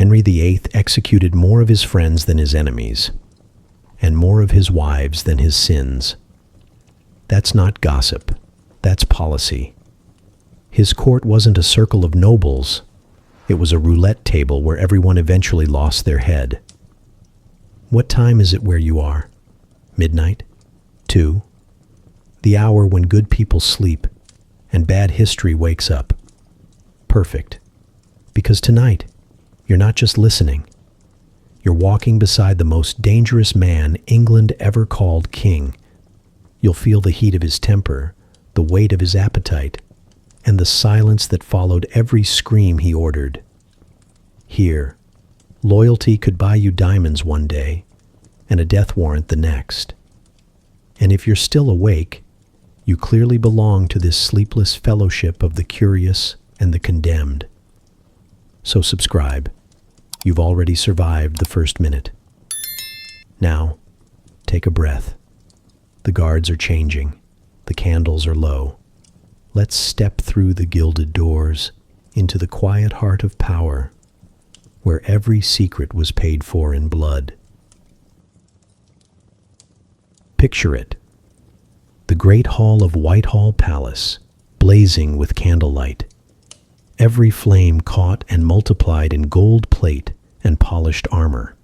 Henry VIII executed more of his friends than his enemies, and more of his wives than his sins. That's not gossip, that's policy. His court wasn't a circle of nobles, it was a roulette table where everyone eventually lost their head. What time is it where you are? Midnight? 2? The hour when good people sleep and bad history wakes up. Perfect. Because tonight, you're not just listening. You're walking beside the most dangerous man England ever called king. You'll feel the heat of his temper, the weight of his appetite, and the silence that followed every scream he ordered. Here, loyalty could buy you diamonds one day, and a death warrant the next. And if you're still awake, you clearly belong to this sleepless fellowship of the curious and the condemned. So subscribe. You've already survived the first minute. Now, take a breath. The guards are changing. The candles are low. Let's step through the gilded doors into the quiet heart of power, where every secret was paid for in blood. Picture it. The great hall of Whitehall Palace, blazing with candlelight. Every flame caught and multiplied in gold plate and polished armor.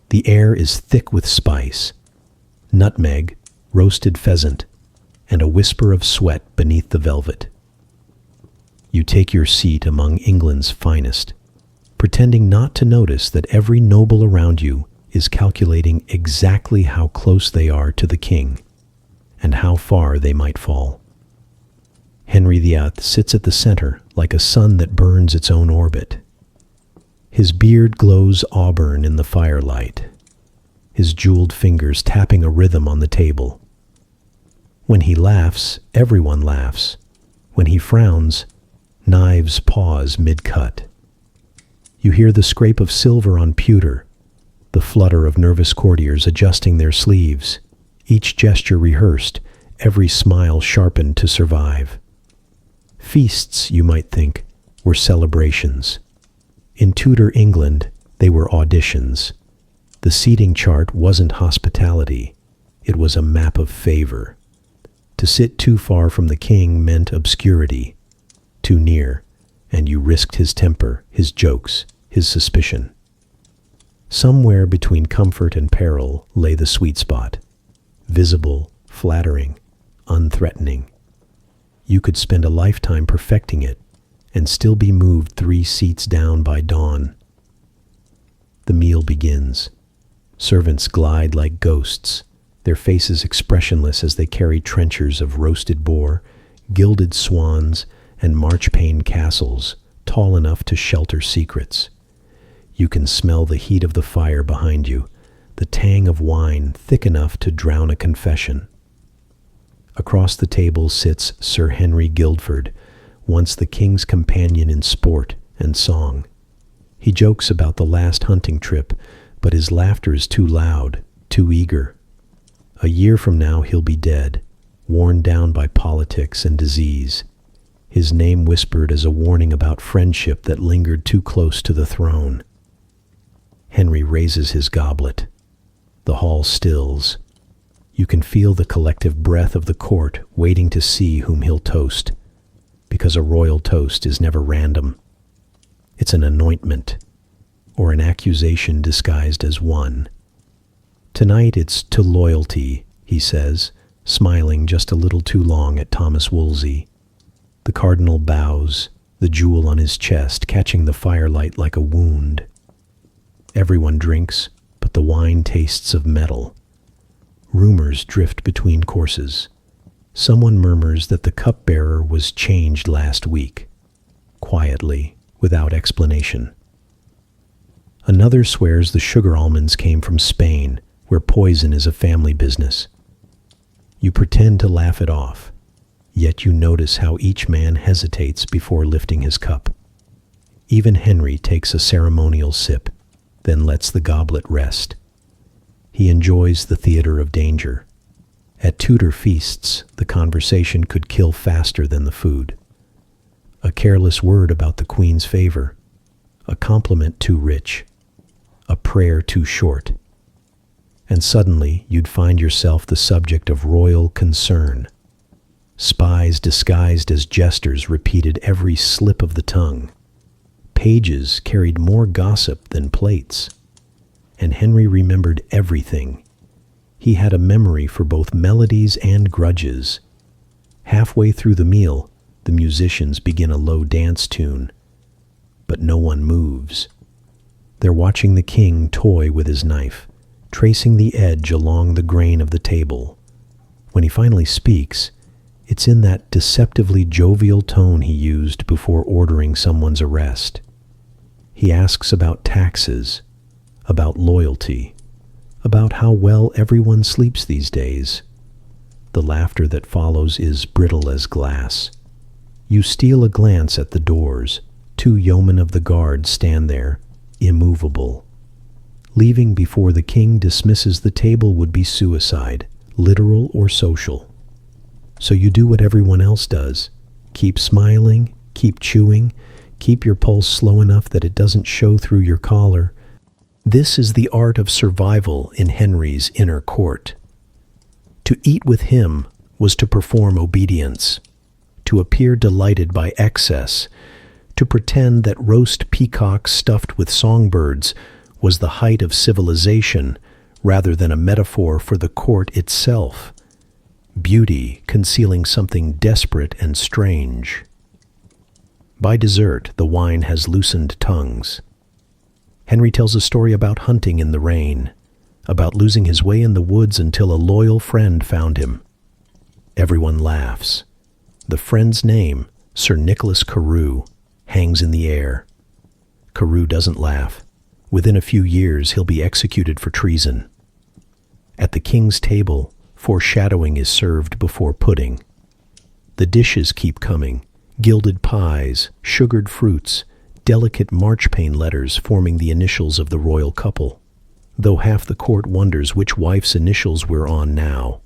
The air is thick with spice, nutmeg, roasted pheasant, and a whisper of sweat beneath the velvet. You take your seat among England's finest, pretending not to notice that every noble around you is calculating exactly how close they are to the king and how far they might fall. Henry VIII sits at the center like a sun that burns its own orbit. His beard glows auburn in the firelight, his jeweled fingers tapping a rhythm on the table. When he laughs, everyone laughs. When he frowns, knives pause mid-cut. You hear the scrape of silver on pewter, the flutter of nervous courtiers adjusting their sleeves, each gesture rehearsed, every smile sharpened to survive. Feasts, you might think, were celebrations. In Tudor England, they were auditions. The seating chart wasn't hospitality, it was a map of favor. To sit too far from the king meant obscurity. Too near, and you risked his temper, his jokes, his suspicion. Somewhere between comfort and peril lay the sweet spot. Visible, flattering, unthreatening. You could spend a lifetime perfecting it and still be moved 3 seats down by dawn. The meal begins. Servants glide like ghosts, their faces expressionless as they carry trenchers of roasted boar, gilded swans, and marchpane castles tall enough to shelter secrets. You can smell the heat of the fire behind you, the tang of wine thick enough to drown a confession. Across the table sits Sir Henry Guildford, once the king's companion in sport and song. He jokes about the last hunting trip, but his laughter is too loud, too eager. A year from now he'll be dead, worn down by politics and disease, his name whispered as a warning about friendship that lingered too close to the throne. Henry raises his goblet. The hall stills. You can feel the collective breath of the court waiting to see whom he'll toast, because a royal toast is never random. It's an anointment, or an accusation disguised as one. Tonight it's to loyalty, he says, smiling just a little too long at Thomas Wolsey. The cardinal bows, the jewel on his chest catching the firelight like a wound. Everyone drinks, but the wine tastes of metal. Rumors drift between courses. Someone murmurs that the cupbearer was changed last week, quietly, without explanation. Another swears the sugar almonds came from Spain, where poison is a family business. You pretend to laugh it off, yet you notice how each man hesitates before lifting his cup. Even Henry takes a ceremonial sip, then lets the goblet rest. He enjoys the theater of danger. At Tudor feasts, the conversation could kill faster than the food. A careless word about the Queen's favor, a compliment too rich, a prayer too short. And suddenly you'd find yourself the subject of royal concern. Spies disguised as jesters repeated every slip of the tongue. Pages carried more gossip than plates. And Henry remembered everything. He had a memory for both melodies and grudges. Halfway through the meal, the musicians begin a low dance tune, but no one moves. They're watching the king toy with his knife, tracing the edge along the grain of the table. When he finally speaks, it's in that deceptively jovial tone he used before ordering someone's arrest. He asks about taxes, about loyalty, about how well everyone sleeps these days. The laughter that follows is brittle as glass. You steal a glance at the doors. 2 yeomen of the guard stand there, immovable. Leaving before the king dismisses the table would be suicide, literal or social. So you do what everyone else does. Keep smiling, keep chewing, keep your pulse slow enough that it doesn't show through your collar. This is the art of survival in Henry's inner court. To eat with him was to perform obedience, to appear delighted by excess, to pretend that roast peacock stuffed with songbirds was the height of civilization rather than a metaphor for the court itself, beauty concealing something desperate and strange. By dessert, the wine has loosened tongues. Henry tells a story about hunting in the rain, about losing his way in the woods until a loyal friend found him. Everyone laughs. The friend's name, Sir Nicholas Carew, hangs in the air. Carew doesn't laugh. Within a few years, he'll be executed for treason. At the king's table, foreshadowing is served before pudding. The dishes keep coming, gilded pies, sugared fruits, delicate marchpane letters forming the initials of the royal couple, though half the court wonders which wife's initials we're on now.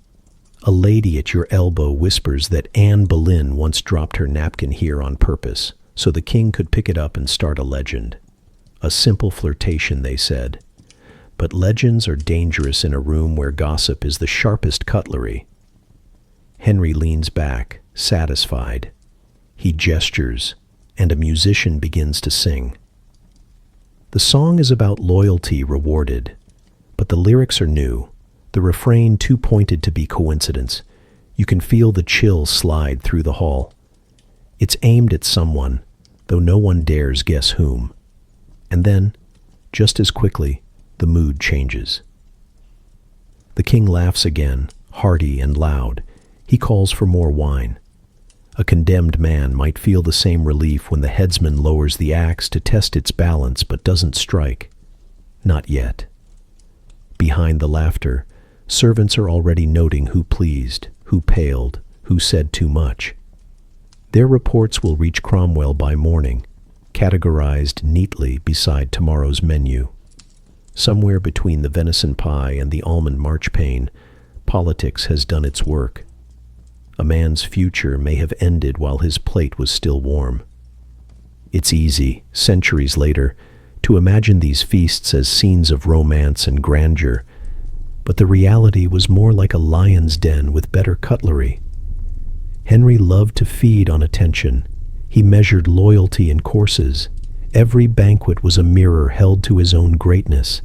A lady at your elbow whispers that Anne Boleyn once dropped her napkin here on purpose, so the king could pick it up and start a legend. A simple flirtation, they said. But legends are dangerous in a room where gossip is the sharpest cutlery. Henry leans back, satisfied. He gestures, and a musician begins to sing. The song is about loyalty rewarded, but the lyrics are new, the refrain too pointed to be coincidence. You can feel the chill slide through the hall. It's aimed at someone, though no one dares guess whom. And then, just as quickly, the mood changes. The king laughs again, hearty and loud. He calls for more wine. A condemned man might feel the same relief when the headsman lowers the axe to test its balance but doesn't strike. Not yet. Behind the laughter, servants are already noting who pleased, who paled, who said too much. Their reports will reach Cromwell by morning, categorized neatly beside tomorrow's menu. Somewhere between the venison pie and the almond marchpane, politics has done its work. A man's future may have ended while his plate was still warm. It's easy, centuries later, to imagine these feasts as scenes of romance and grandeur, but the reality was more like a lion's den with better cutlery. Henry loved to feed on attention. He measured loyalty in courses. Every banquet was a mirror held to his own greatness,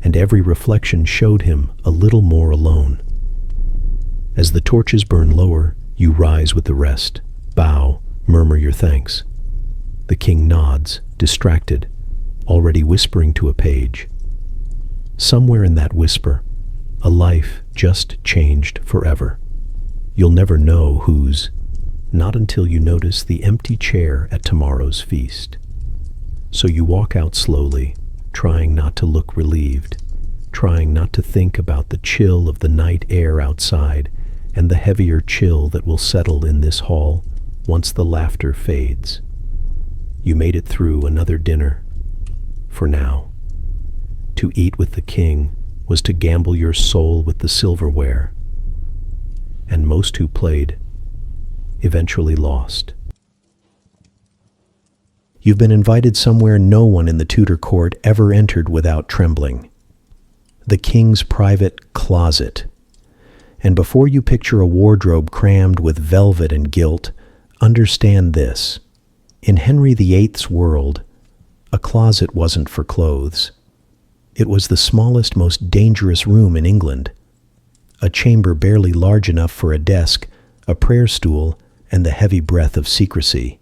and every reflection showed him a little more alone. As the torches burn lower, you rise with the rest, bow, murmur your thanks. The king nods, distracted, already whispering to a page. Somewhere in that whisper, a life just changed forever. You'll never know whose, not until you notice the empty chair at tomorrow's feast. So you walk out slowly, trying not to look relieved, trying not to think about the chill of the night air outside and the heavier chill that will settle in this hall once the laughter fades. You made it through another dinner. For now. To eat with the king was to gamble your soul with the silverware. And most who played eventually lost. You've been invited somewhere no one in the Tudor court ever entered without trembling. The king's private closet. And before you picture a wardrobe crammed with velvet and gilt, understand this. In Henry VIII's world, a closet wasn't for clothes. It was the smallest, most dangerous room in England. A chamber barely large enough for a desk, a prayer stool, and the heavy breath of secrecy.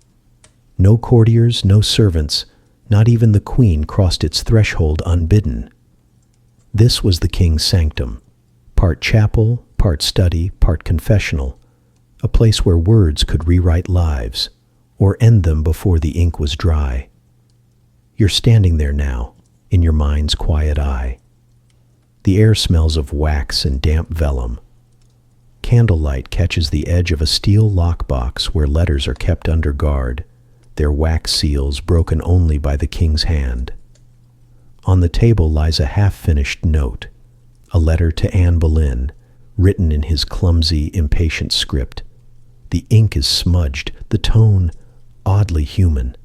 No courtiers, no servants, not even the queen crossed its threshold unbidden. This was the king's sanctum, part chapel, part study, part confessional, a place where words could rewrite lives, or end them before the ink was dry. You're standing there now, in your mind's quiet eye. The air smells of wax and damp vellum. Candlelight catches the edge of a steel lockbox where letters are kept under guard, their wax seals broken only by the king's hand. On the table lies a half-finished note, a letter to Anne Boleyn, written in his clumsy, impatient script. The ink is smudged, the tone oddly human.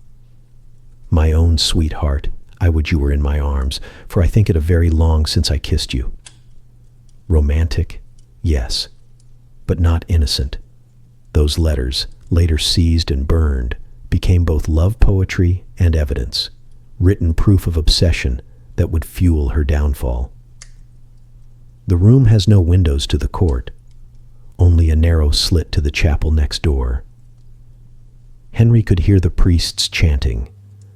My own sweetheart, I would you were in my arms, for I think it a very long since I kissed you. Romantic, yes, but not innocent. Those letters, later seized and burned, became both love poetry and evidence, written proof of obsession that would fuel her downfall. The room has no windows to the court, only a narrow slit to the chapel next door. Henry could hear the priests chanting,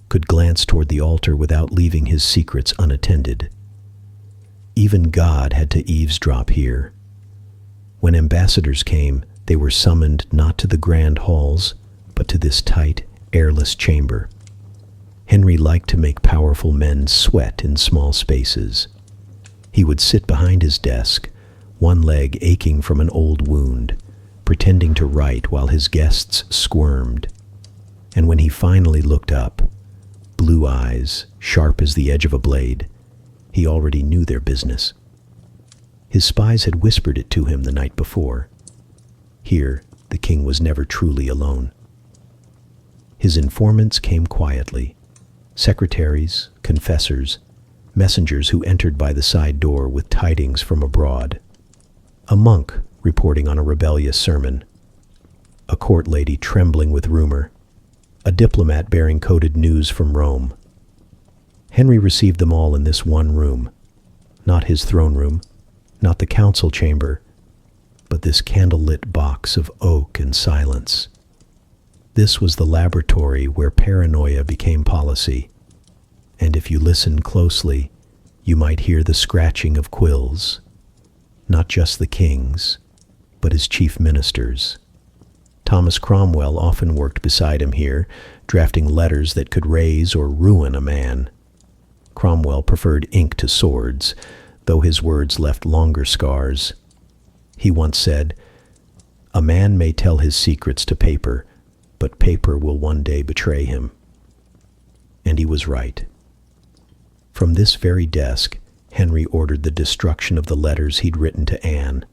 could glance toward the altar without leaving his secrets unattended. Even God had to eavesdrop here. When ambassadors came, they were summoned not to the grand halls, but to this tight, airless chamber. Henry liked to make powerful men sweat in small spaces. He would sit behind his desk, one leg aching from an old wound, pretending to write while his guests squirmed. And when he finally looked up, blue eyes, sharp as the edge of a blade, he already knew their business. His spies had whispered it to him the night before. Here, the king was never truly alone. His informants came quietly, secretaries, confessors, messengers who entered by the side door with tidings from abroad. A monk reporting on a rebellious sermon, a court lady trembling with rumor, a diplomat bearing coded news from Rome. Henry received them all in this one room, not his throne room, not the council chamber, but this candle-lit box of oak and silence. This was the laboratory where paranoia became policy, and if you listen closely, you might hear the scratching of quills, not just the king's, but his chief ministers. Thomas Cromwell often worked beside him here, drafting letters that could raise or ruin a man. Cromwell preferred ink to swords, though his words left longer scars. He once said, "A man may tell his secrets to paper, but paper will one day betray him." And he was right. From this very desk, Henry ordered the destruction of the letters he'd written to Anne,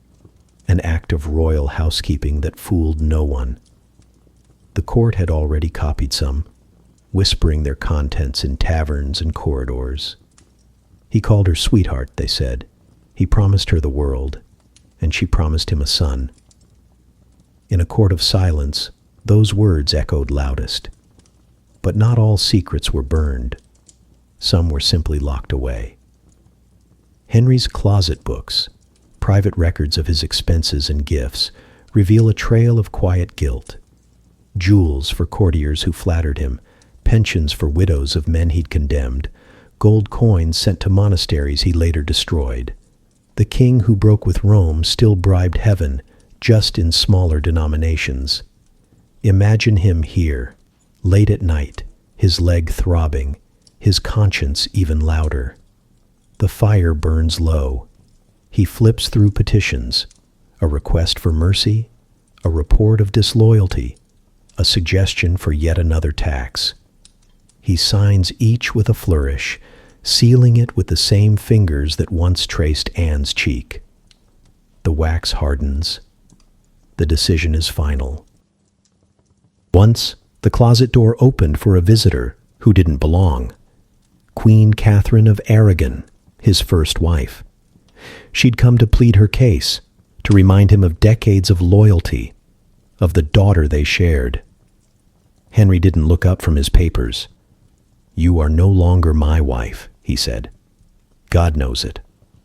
an act of royal housekeeping that fooled no one. The court had already copied some, whispering their contents in taverns and corridors. He called her sweetheart, they said. He promised her the world, and she promised him a son. In a court of silence, those words echoed loudest. But not all secrets were burned. Some were simply locked away. Henry's closet books, private records of his expenses and gifts, reveal a trail of quiet guilt. Jewels for courtiers who flattered him, pensions for widows of men he'd condemned, gold coins sent to monasteries he later destroyed. The king who broke with Rome still bribed heaven, just in smaller denominations. Imagine him here, late at night, his leg throbbing, his conscience even louder. The fire burns low. He flips through petitions, a request for mercy, a report of disloyalty, a suggestion for yet another tax. He signs each with a flourish, sealing it with the same fingers that once traced Anne's cheek. The wax hardens. The decision is final. Once, The closet door opened for a visitor who didn't belong. Queen Catherine of Aragon, his first wife. She'd come to plead her case, to remind him of decades of loyalty, of the daughter they shared. Henry didn't look up from his papers. "You are no longer my wife," he said. "God knows it.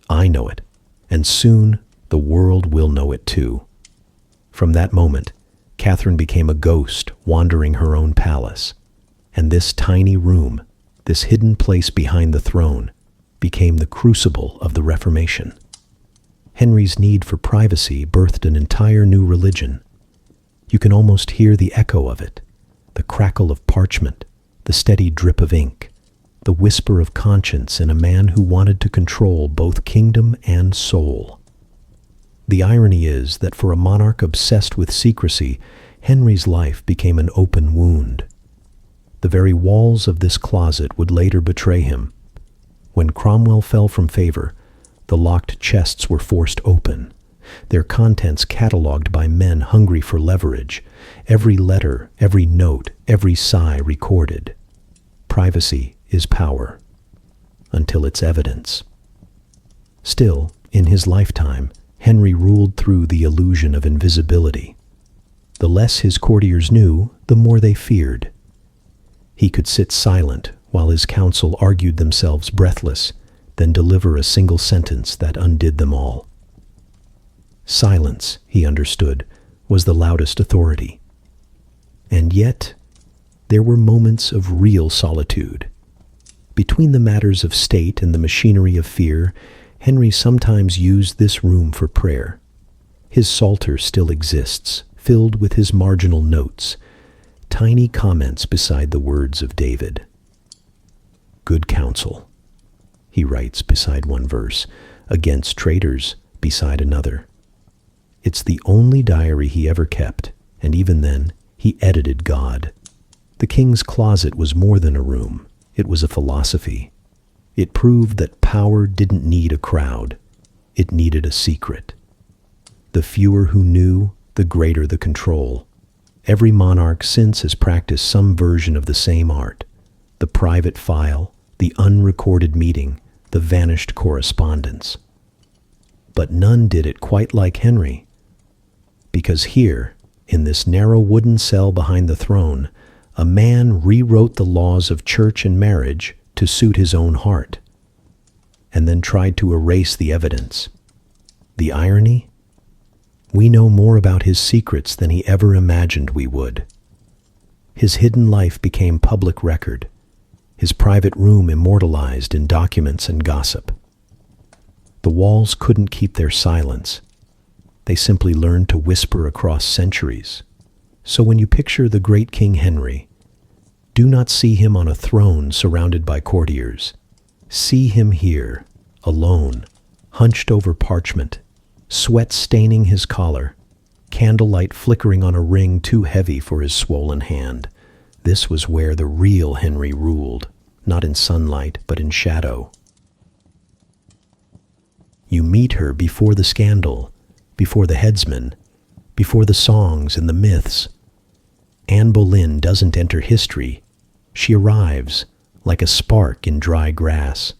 I know it. And soon the world will know it too." From that moment, Catherine became a ghost wandering her own palace, and this tiny room, this hidden place behind the throne, became the crucible of the Reformation. Henry's need for privacy birthed an entire new religion. You can almost hear the echo of it, the crackle of parchment, the steady drip of ink, the whisper of conscience in a man who wanted to control both kingdom and soul. The irony is that for a monarch obsessed with secrecy, Henry's life became an open wound. The very walls of this closet would later betray him. When Cromwell fell from favor, the locked chests were forced open, their contents catalogued by men hungry for leverage, every letter, every note, every sigh recorded. Privacy is power, until it's evidence. Still, in his lifetime, Henry ruled through the illusion of invisibility. The less his courtiers knew, the more they feared. He could sit silent while his council argued themselves breathless, then deliver a single sentence that undid them all. Silence, he understood, was the loudest authority. And yet, there were moments of real solitude. Between the matters of state and the machinery of fear, Henry sometimes used this room for prayer. His psalter still exists, filled with his marginal notes, tiny comments beside the words of David. "Good counsel," he writes beside one verse, "against traitors beside another." It's the only diary he ever kept, and even then, he edited God. The king's closet was more than a room. It was a philosophy. It proved that power didn't need a crowd. It needed a secret. The fewer who knew, the greater the control. Every monarch since has practiced some version of the same art. The private file, the unrecorded meeting, the vanished correspondence. But none did it quite like Henry. Because here, in this narrow wooden cell behind the throne, a man rewrote the laws of church and marriage to suit his own heart, and then tried to erase the evidence. The irony? We know more about his secrets than he ever imagined we would. His hidden life became public record, his private room immortalized in documents and gossip. The walls couldn't keep their silence. They simply learned to whisper across centuries. So when you picture the great King Henry, do not see him on a throne surrounded by courtiers. See him here, alone, hunched over parchment, sweat staining his collar, candlelight flickering on a ring too heavy for his swollen hand. This was where the real Henry ruled, not in sunlight, but in shadow. You meet her before the scandal, before the headsman, before the songs and the myths. Anne Boleyn doesn't enter history. She arrives, like a spark in dry grass.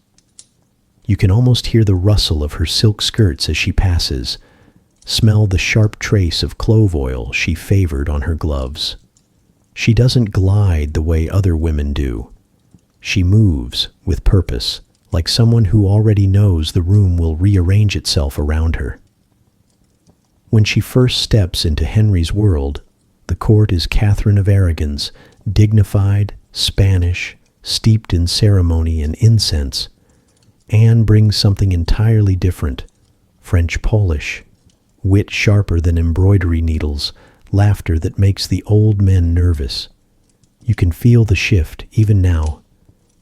You can almost hear the rustle of her silk skirts as she passes, smell the sharp trace of clove oil she favored on her gloves. She doesn't glide the way other women do. She moves with purpose, like someone who already knows the room will rearrange itself around her. When she first steps into Henry's world, the court is Catherine of Aragon's, dignified, Spanish, steeped in ceremony and incense. Anne brings something entirely different, French-Polish, wit sharper than embroidery needles, laughter that makes the old men nervous. You can feel the shift, even now,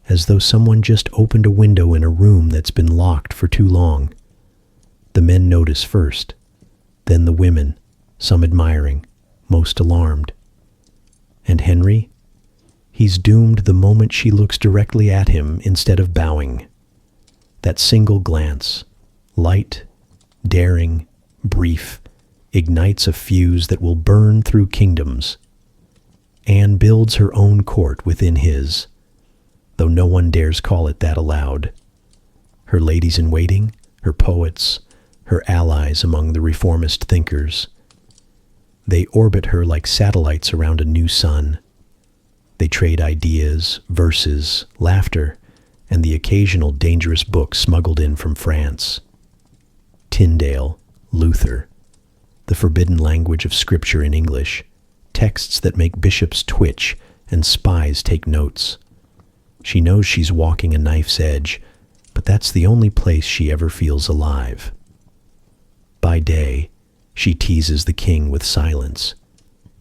as though someone just opened a window in a room that's been locked for too long. The men notice first, then the women, some admiring, most alarmed. And Henry? He's doomed the moment she looks directly at him instead of bowing. That single glance, light, daring, brief, ignites a fuse that will burn through kingdoms. Anne builds her own court within his, though no one dares call it that aloud. Her ladies-in-waiting, her poets, her allies among the reformist thinkers, they orbit her like satellites around a new sun. They trade ideas, verses, laughter, and the occasional dangerous book smuggled in from France. Tyndale, Luther, the forbidden language of Scripture in English, texts that make bishops twitch and spies take notes. She knows she's walking a knife's edge, but that's the only place she ever feels alive. By day, she teases the king with silence,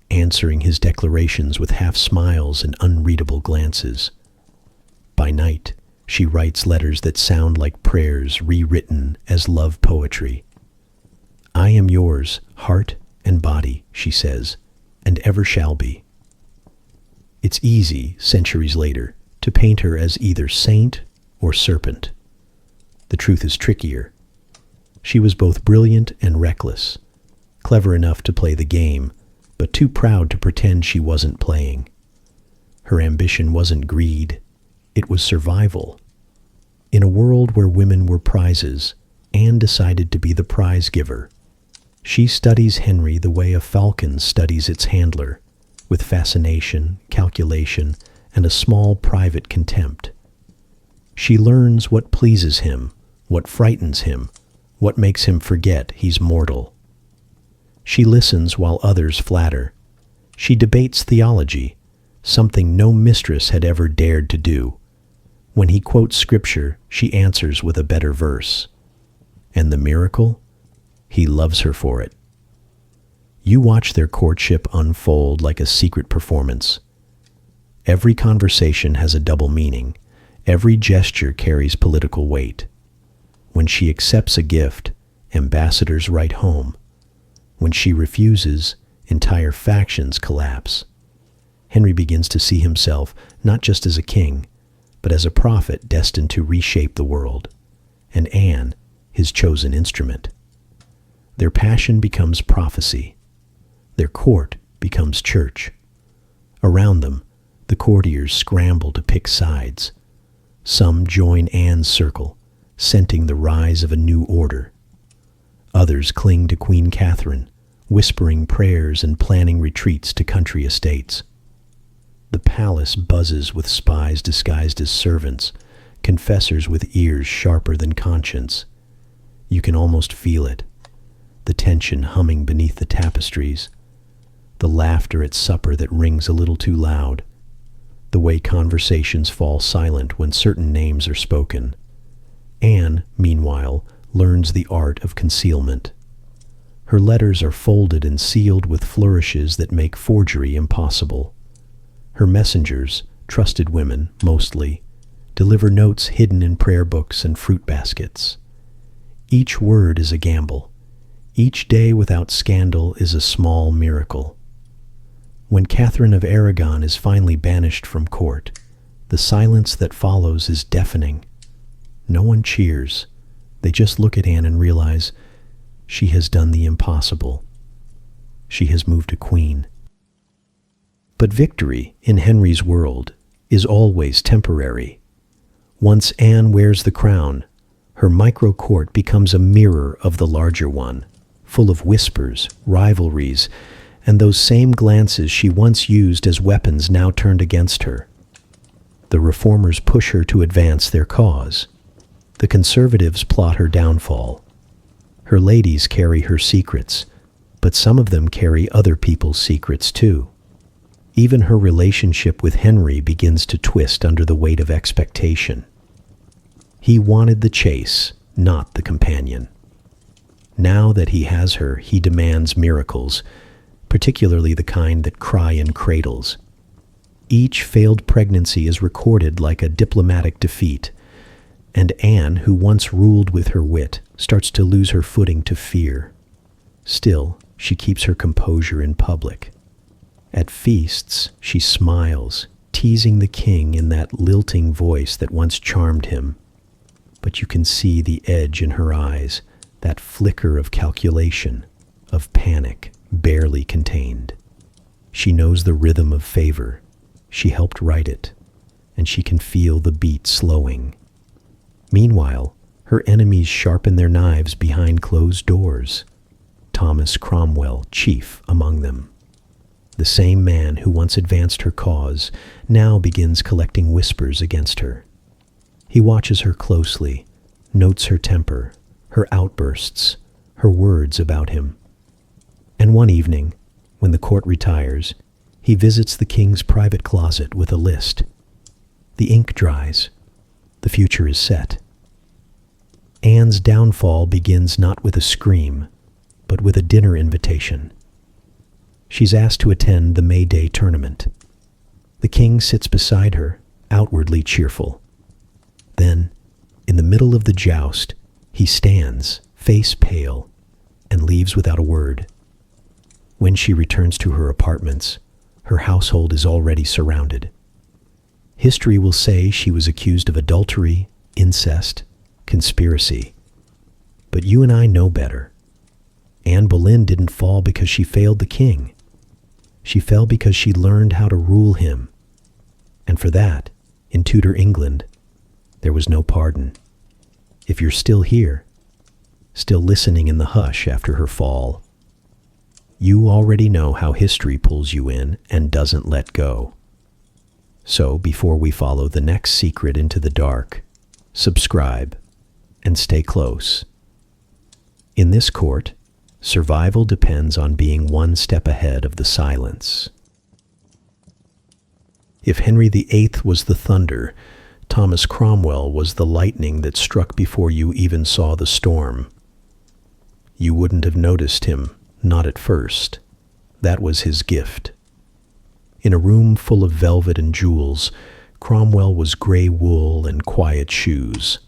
answering his declarations with half-smiles and unreadable glances. By night, she writes letters that sound like prayers rewritten as love poetry. "I am yours, heart and body," she says, "and ever shall be." It's easy, centuries later, to paint her as either saint or serpent. The truth is trickier. She was both brilliant and reckless, clever enough to play the game, but too proud to pretend she wasn't playing. Her ambition wasn't greed, it was survival. In a world where women were prizes, Anne decided to be the prize giver. She studies Henry the way a falcon studies its handler, with fascination, calculation, and a small private contempt. She learns what pleases him, what frightens him, what makes him forget he's mortal. She listens while others flatter. She debates theology, something no mistress had ever dared to do. When he quotes scripture, she answers with a better verse. And the miracle? He loves her for it. You watch their courtship unfold like a secret performance. Every conversation has a double meaning. Every gesture carries political weight. When she accepts a gift, ambassadors write home. When she refuses, entire factions collapse. Henry begins to see himself not just as a king, but as a prophet destined to reshape the world, and Anne, his chosen instrument. Their passion becomes prophecy. Their court becomes church. Around them, the courtiers scramble to pick sides. Some join Anne's circle, scenting the rise of a new order. Others cling to Queen Catherine, whispering prayers and planning retreats to country estates. The palace buzzes with spies disguised as servants, confessors with ears sharper than conscience. You can almost feel it, the tension humming beneath the tapestries, the laughter at supper that rings a little too loud, the way conversations fall silent when certain names are spoken. Anne, meanwhile, learns the art of concealment. Her letters are folded and sealed with flourishes that make forgery impossible. Her messengers, trusted women, mostly, deliver notes hidden in prayer books and fruit baskets. Each word is a gamble. Each day without scandal is a small miracle. When Catherine of Aragon is finally banished from court, the silence that follows is deafening. No one cheers. They just look at Anne and realize she has done the impossible. She has moved a queen. But victory, in Henry's world, is always temporary. Once Anne wears the crown, her micro-court becomes a mirror of the larger one, full of whispers, rivalries, and those same glances she once used as weapons now turned against her. The reformers push her to advance their cause. The conservatives plot her downfall. Her ladies carry her secrets, but some of them carry other people's secrets too. Even her relationship with Henry begins to twist under the weight of expectation. He wanted the chase, not the companion. Now that he has her, he demands miracles, particularly the kind that cry in cradles. Each failed pregnancy is recorded like a diplomatic defeat, and Anne, who once ruled with her wit, starts to lose her footing to fear. Still, she keeps her composure in public. At feasts, she smiles, teasing the king in that lilting voice that once charmed him. But you can see the edge in her eyes, that flicker of calculation, of panic, barely contained. She knows the rhythm of favor. She helped write it, and she can feel the beat slowing. Meanwhile, her enemies sharpen their knives behind closed doors. Thomas Cromwell, chief among them. The same man who once advanced her cause now begins collecting whispers against her. He watches her closely, notes her temper, her outbursts, her words about him. And one evening, when the court retires, he visits the king's private closet with a list. The ink dries. The future is set. Anne's downfall begins not with a scream, but with a dinner invitation. She's asked to attend the May Day tournament. The king sits beside her, outwardly cheerful. Then, in the middle of the joust, he stands, face pale, and leaves without a word. When she returns to her apartments, her household is already surrounded. History will say she was accused of adultery, incest, conspiracy. But you and I know better. Anne Boleyn didn't fall because she failed the king. She fell because she learned how to rule him. And for that, in Tudor England, there was no pardon. If you're still here, still listening in the hush after her fall, you already know how history pulls you in and doesn't let go. So before we follow the next secret into the dark, subscribe and stay close. In this court, survival depends on being one step ahead of the silence. If Henry VIII was the thunder, Thomas Cromwell was the lightning that struck before you even saw the storm. You wouldn't have noticed him, not at first. That was his gift. In a room full of velvet and jewels, Cromwell was gray wool and quiet shoes.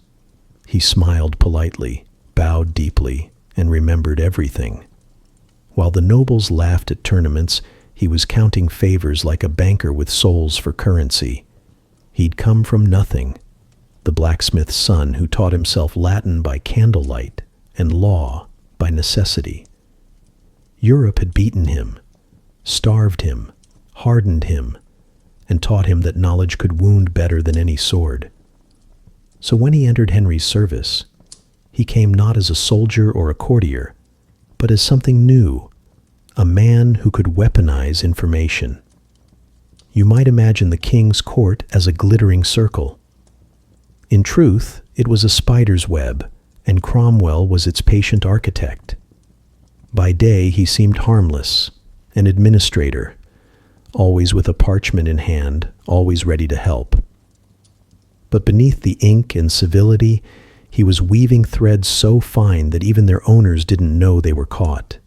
He smiled politely, bowed deeply, and remembered everything. While the nobles laughed at tournaments, he was counting favors like a banker with souls for currency. He'd come from nothing, the blacksmith's son who taught himself Latin by candlelight and law by necessity. Europe had beaten him, starved him, hardened him, and taught him that knowledge could wound better than any sword. So when he entered Henry's service, he came not as a soldier or a courtier, but as something new, a man who could weaponize information. You might imagine the king's court as a glittering circle. In truth, it was a spider's web, and Cromwell was its patient architect. By day he seemed harmless, an administrator, always with a parchment in hand, always ready to help. But beneath the ink and civility, he was weaving threads so fine that even their owners didn't know they were caught.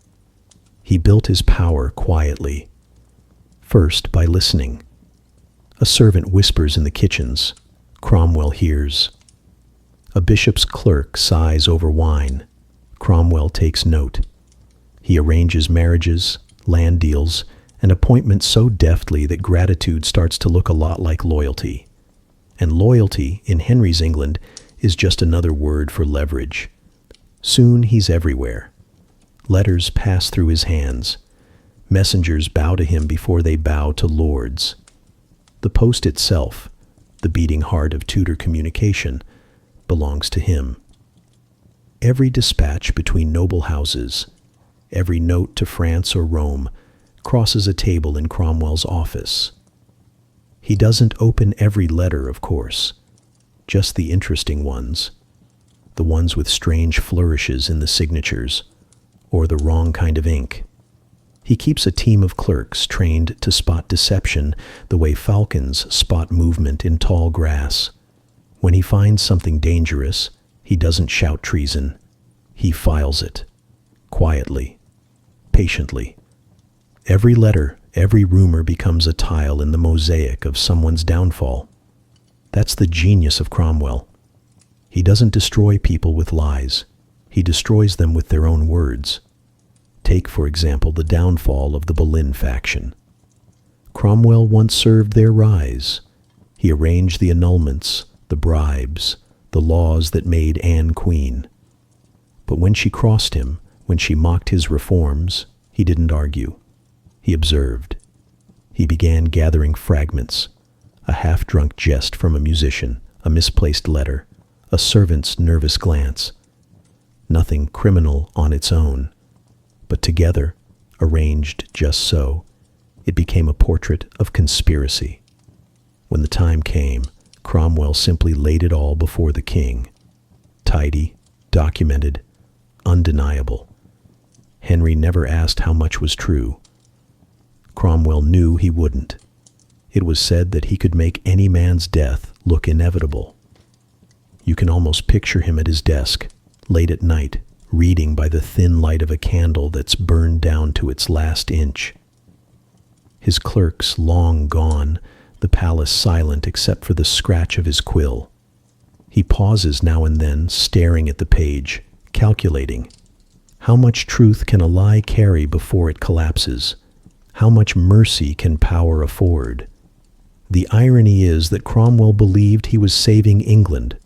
He built his power quietly. First, by listening. A servant whispers in the kitchens. Cromwell hears. A bishop's clerk sighs over wine. Cromwell takes note. He arranges marriages, land deals, and appointments so deftly that gratitude starts to look a lot like loyalty. And loyalty, in Henry's England, is just another word for leverage. Soon he's everywhere. Letters pass through his hands. Messengers bow to him before they bow to lords. The post itself, the beating heart of Tudor communication, belongs to him. Every dispatch between noble houses, every note to France or Rome, crosses a table in Cromwell's office. He doesn't open every letter, of course, just the interesting ones, the ones with strange flourishes in the signatures, or the wrong kind of ink. He keeps a team of clerks trained to spot deception the way falcons spot movement in tall grass. When he finds something dangerous, he doesn't shout treason. He files it, quietly, patiently. Every letter, every rumor becomes a tile in the mosaic of someone's downfall. That's the genius of Cromwell. He doesn't destroy people with lies. He destroys them with their own words. Take, for example, the downfall of the Boleyn faction. Cromwell once served their rise. He arranged the annulments, the bribes, the laws that made Anne queen. But when she crossed him, when she mocked his reforms, he didn't argue. He observed. He began gathering fragments: a half-drunk jest from a musician, a misplaced letter, a servant's nervous glance. Nothing criminal on its own, but together, arranged just so, it became a portrait of conspiracy. When the time came, Cromwell simply laid it all before the king. Tidy, documented, undeniable. Henry never asked how much was true. Cromwell knew he wouldn't. It was said that he could make any man's death look inevitable. You can almost picture him at his desk, late at night, reading by the thin light of a candle that's burned down to its last inch. His clerks long gone, the palace silent except for the scratch of his quill. He pauses now and then, staring at the page, calculating. How much truth can a lie carry before it collapses? How much mercy can power afford? The irony is that Cromwell believed he was saving England,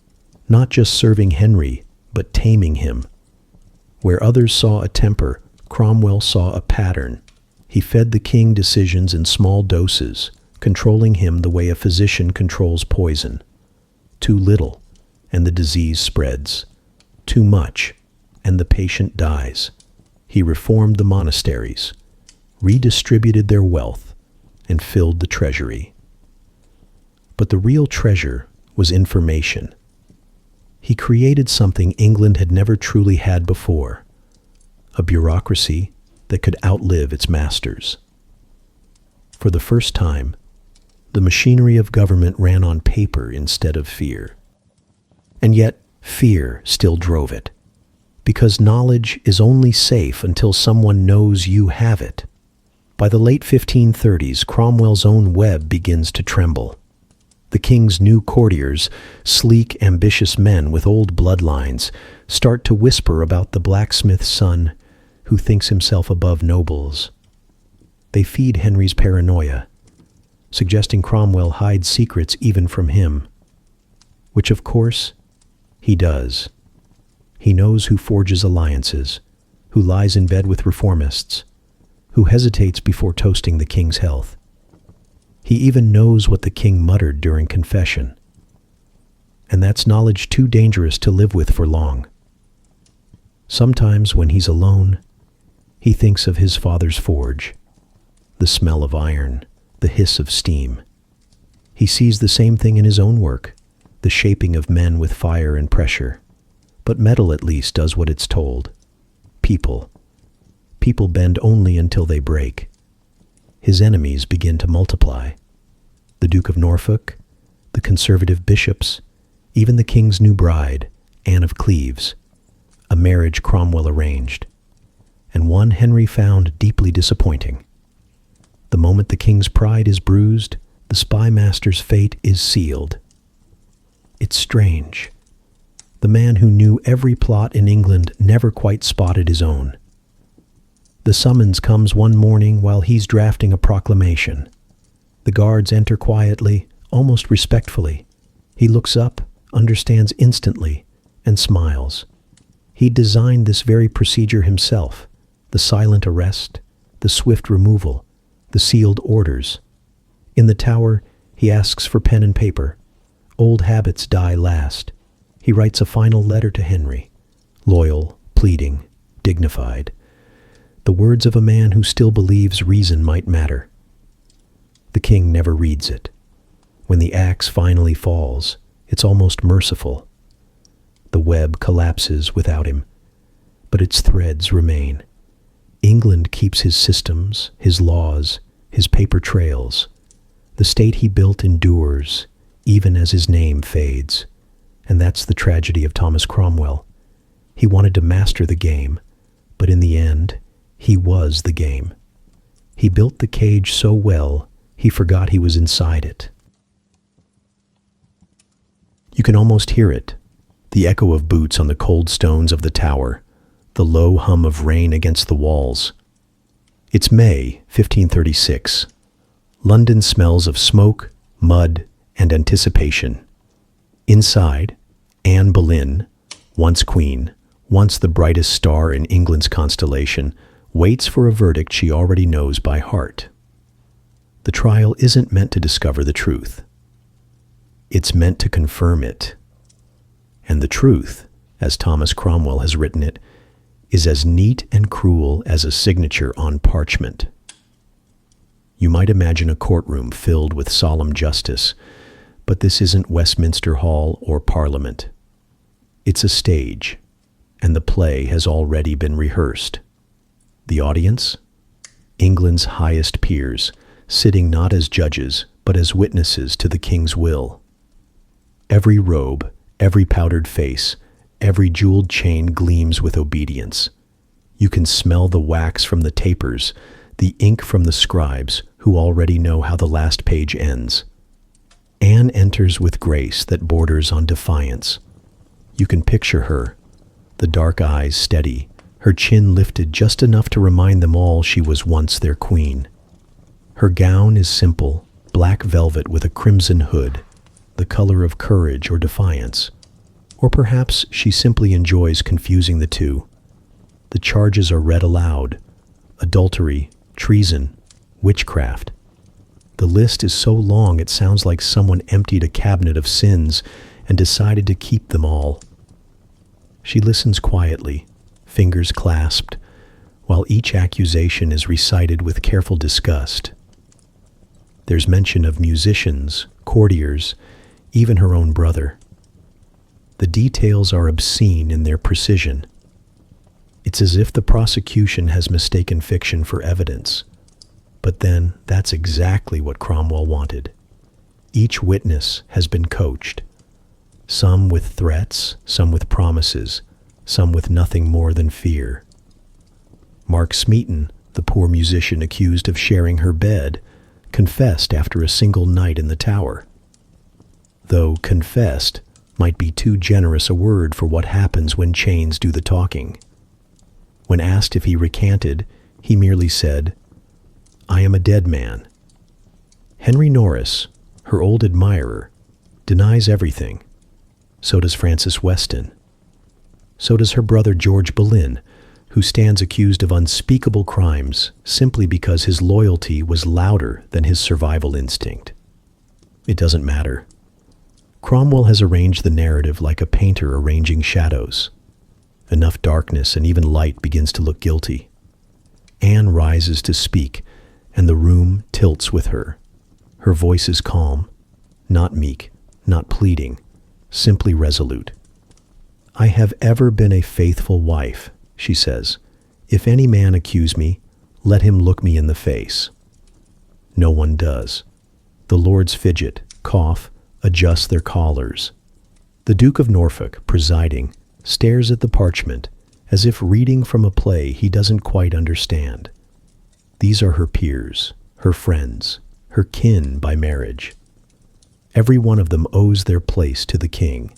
not just serving Henry, but taming him. Where others saw a temper, Cromwell saw a pattern. He fed the king decisions in small doses, controlling him the way a physician controls poison. Too little, and the disease spreads. Too much, and the patient dies. He reformed the monasteries, redistributed their wealth, and filled the treasury. But the real treasure was information. He created something England had never truly had before, a bureaucracy that could outlive its masters. For the first time, the machinery of government ran on paper instead of fear. And yet, fear still drove it, because knowledge is only safe until someone knows you have it. By the late 1530s, Cromwell's own web begins to tremble. The king's new courtiers, sleek, ambitious men with old bloodlines, start to whisper about the blacksmith's son who thinks himself above nobles. They feed Henry's paranoia, suggesting Cromwell hides secrets even from him, which of course he does. He knows who forges alliances, who lies in bed with reformists, who hesitates before toasting the king's health. He even knows what the king muttered during confession. And that's knowledge too dangerous to live with for long. Sometimes when he's alone, he thinks of his father's forge, the smell of iron, the hiss of steam. He sees the same thing in his own work, the shaping of men with fire and pressure. But metal at least does what it's told. People bend only until they break. His enemies begin to multiply. The Duke of Norfolk, the conservative bishops, even the king's new bride, Anne of Cleves, a marriage Cromwell arranged, and one Henry found deeply disappointing. The moment the king's pride is bruised, the spy master's fate is sealed. It's strange. The man who knew every plot in England never quite spotted his own. The summons comes one morning while he's drafting a proclamation. The guards enter quietly, almost respectfully. He looks up, understands instantly, and smiles. He designed this very procedure himself: the silent arrest, the swift removal, the sealed orders. In the Tower, he asks for pen and paper. Old habits die last. He writes a final letter to Henry, loyal, pleading, dignified. The words of a man who still believes reason might matter. The king never reads it. When the axe finally falls, it's almost merciful. The web collapses without him, but its threads remain. England keeps his systems, his laws, his paper trails. The state he built endures, even as his name fades. And that's the tragedy of Thomas Cromwell. He wanted to master the game, but in the end, he was the game. He built the cage so well, he forgot he was inside it. You can almost hear it, the echo of boots on the cold stones of the Tower, the low hum of rain against the walls. It's May 1536. London smells of smoke, mud, and anticipation. Inside, Anne Boleyn, once queen, once the brightest star in England's constellation, waits for a verdict she already knows by heart. The trial isn't meant to discover the truth. It's meant to confirm it. And the truth, as Thomas Cromwell has written it, is as neat and cruel as a signature on parchment. You might imagine a courtroom filled with solemn justice, but this isn't Westminster Hall or Parliament. It's a stage, and the play has already been rehearsed. The audience? England's highest peers, sitting not as judges, but as witnesses to the king's will. Every robe, every powdered face, every jeweled chain gleams with obedience. You can smell the wax from the tapers, the ink from the scribes, who already know how the last page ends. Anne enters with grace that borders on defiance. You can picture her, the dark eyes steady, her chin lifted just enough to remind them all she was once their queen. Her gown is simple, black velvet with a crimson hood, the color of courage or defiance. Or perhaps she simply enjoys confusing the two. The charges are read aloud: adultery, treason, witchcraft. The list is so long it sounds like someone emptied a cabinet of sins and decided to keep them all. She listens quietly, fingers clasped, while each accusation is recited with careful disgust. There's mention of musicians, courtiers, even her own brother. The details are obscene in their precision. It's as if the prosecution has mistaken fiction for evidence. But then, that's exactly what Cromwell wanted. Each witness has been coached. Some with threats, some with promises, some with nothing more than fear. Mark Smeaton, the poor musician accused of sharing her bed, confessed after a single night in the Tower. Though confessed might be too generous a word for what happens when chains do the talking. When asked if he recanted, he merely said, "I am a dead man." Henry Norris, her old admirer, denies everything. So does Francis Weston. So does her brother George Boleyn, who stands accused of unspeakable crimes simply because his loyalty was louder than his survival instinct. It doesn't matter. Cromwell has arranged the narrative like a painter arranging shadows. Enough darkness and even light begins to look guilty. Anne rises to speak, and the room tilts with her. Her voice is calm, not meek, not pleading, simply resolute. "I have ever been a faithful wife," she says. "If any man accuse me, let him look me in the face." No one does. The lords fidget, cough, adjust their collars. The Duke of Norfolk, presiding, stares at the parchment as if reading from a play he doesn't quite understand. These are her peers, her friends, her kin by marriage. Every one of them owes their place to the king,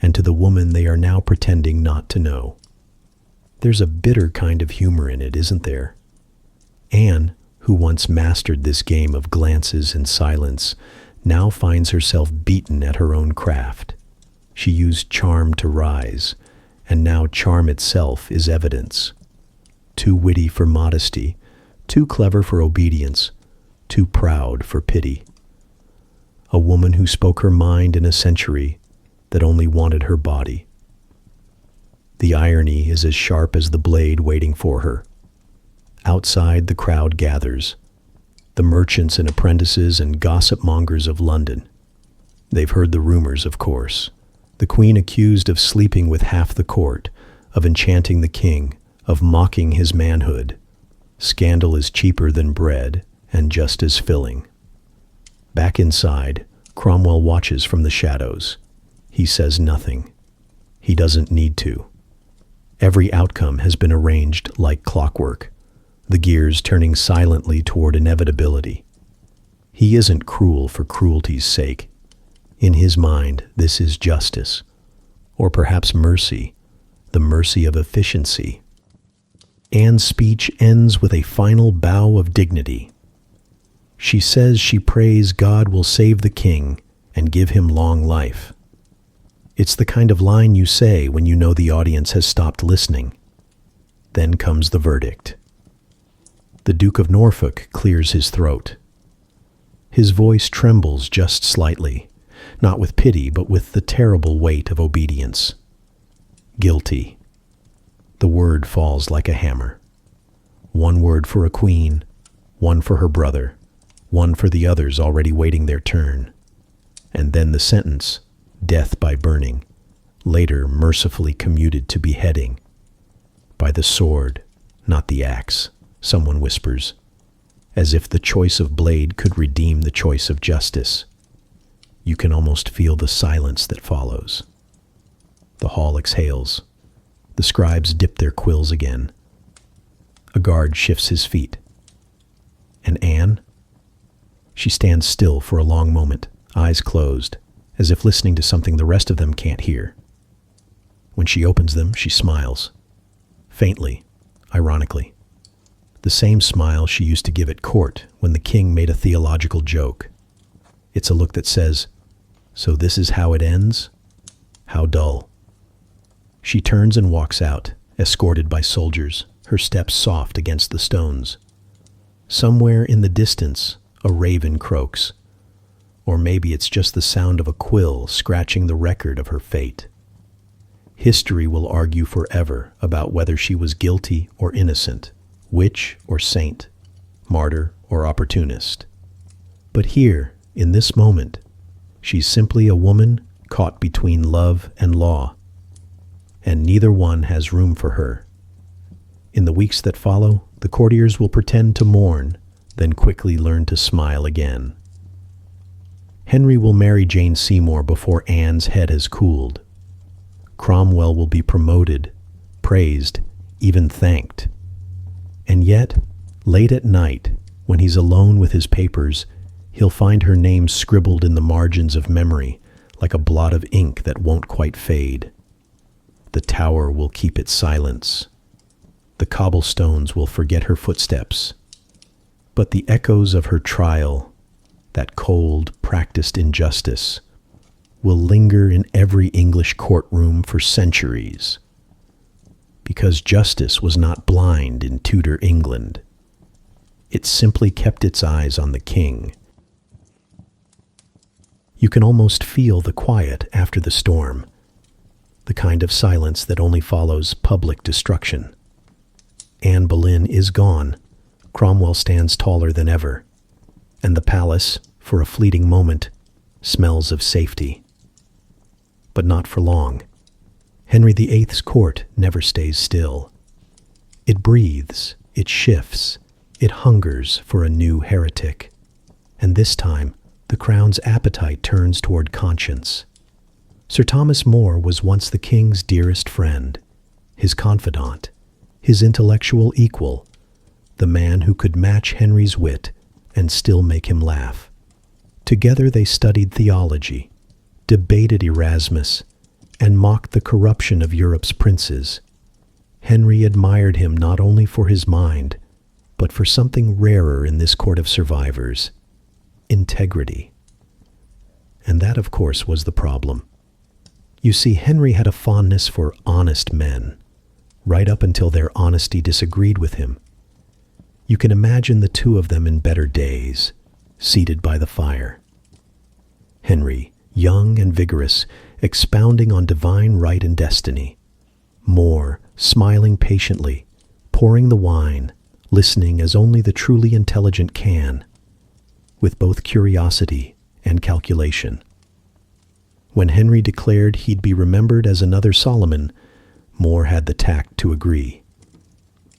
and to the woman they are now pretending not to know. There's a bitter kind of humor in it, isn't there? Anne, who once mastered this game of glances and silence, now finds herself beaten at her own craft. She used charm to rise, and now charm itself is evidence. Too witty for modesty, too clever for obedience, too proud for pity. A woman who spoke her mind in a century that only wanted her body. The irony is as sharp as the blade waiting for her. Outside, the crowd gathers. The merchants and apprentices and gossip mongers of London. They've heard the rumors, of course. The Queen accused of sleeping with half the court, of enchanting the king, of mocking his manhood. Scandal is cheaper than bread, and just as filling. Back inside, Cromwell watches from the shadows. He says nothing. He doesn't need to. Every outcome has been arranged like clockwork, the gears turning silently toward inevitability. He isn't cruel for cruelty's sake. In his mind, this is justice, or perhaps mercy, the mercy of efficiency. Anne's speech ends with a final bow of dignity. She says she prays God will save the king and give him long life. It's the kind of line you say when you know the audience has stopped listening. Then comes the verdict. The Duke of Norfolk clears his throat. His voice trembles just slightly, not with pity, but with the terrible weight of obedience. Guilty. The word falls like a hammer. One word for a queen, one for her brother, one for the others already waiting their turn. And then the sentence, death by burning, later mercifully commuted to beheading. By the sword, not the axe, someone whispers, as if the choice of blade could redeem the choice of justice. You can almost feel the silence that follows. The hall exhales. The scribes dip their quills again. A guard shifts his feet. And Anne? She stands still for a long moment, eyes closed, as if listening to something the rest of them can't hear. When she opens them, she smiles. Faintly, ironically. The same smile she used to give at court when the king made a theological joke. It's a look that says, "So this is how it ends? How dull." She turns and walks out, escorted by soldiers, her steps soft against the stones. Somewhere in the distance, a raven croaks. Or maybe it's just the sound of a quill scratching the record of her fate. History will argue forever about whether she was guilty or innocent, witch or saint, martyr or opportunist. But here, in this moment, she's simply a woman caught between love and law, and neither one has room for her. In the weeks that follow, the courtiers will pretend to mourn, then quickly learn to smile again. Henry will marry Jane Seymour before Anne's head has cooled. Cromwell will be promoted, praised, even thanked. And yet, late at night, when he's alone with his papers, he'll find her name scribbled in the margins of memory like a blot of ink that won't quite fade. The tower will keep its silence. The cobblestones will forget her footsteps. But the echoes of her trial, that cold, practiced injustice, will linger in every English courtroom for centuries. Because justice was not blind in Tudor England. It simply kept its eyes on the king. You can almost feel the quiet after the storm, the kind of silence that only follows public destruction. Anne Boleyn is gone. Cromwell stands taller than ever, and the palace, for a fleeting moment, smells of safety. But not for long. Henry VIII's court never stays still. It breathes, it shifts, it hungers for a new heretic. And this time, the crown's appetite turns toward conscience. Sir Thomas More was once the king's dearest friend, his confidant, his intellectual equal, the man who could match Henry's wit and still make him laugh. Together they studied theology, debated Erasmus, and mocked the corruption of Europe's princes. Henry admired him not only for his mind, but for something rarer in this court of survivors: integrity. And that, of course, was the problem. You see, Henry had a fondness for honest men, right up until their honesty disagreed with him. You can imagine the two of them in better days, seated by the fire. Henry, young and vigorous, expounding on divine right and destiny. More, smiling patiently, pouring the wine, listening as only the truly intelligent can, with both curiosity and calculation. When Henry declared he'd be remembered as another Solomon, More had the tact to agree.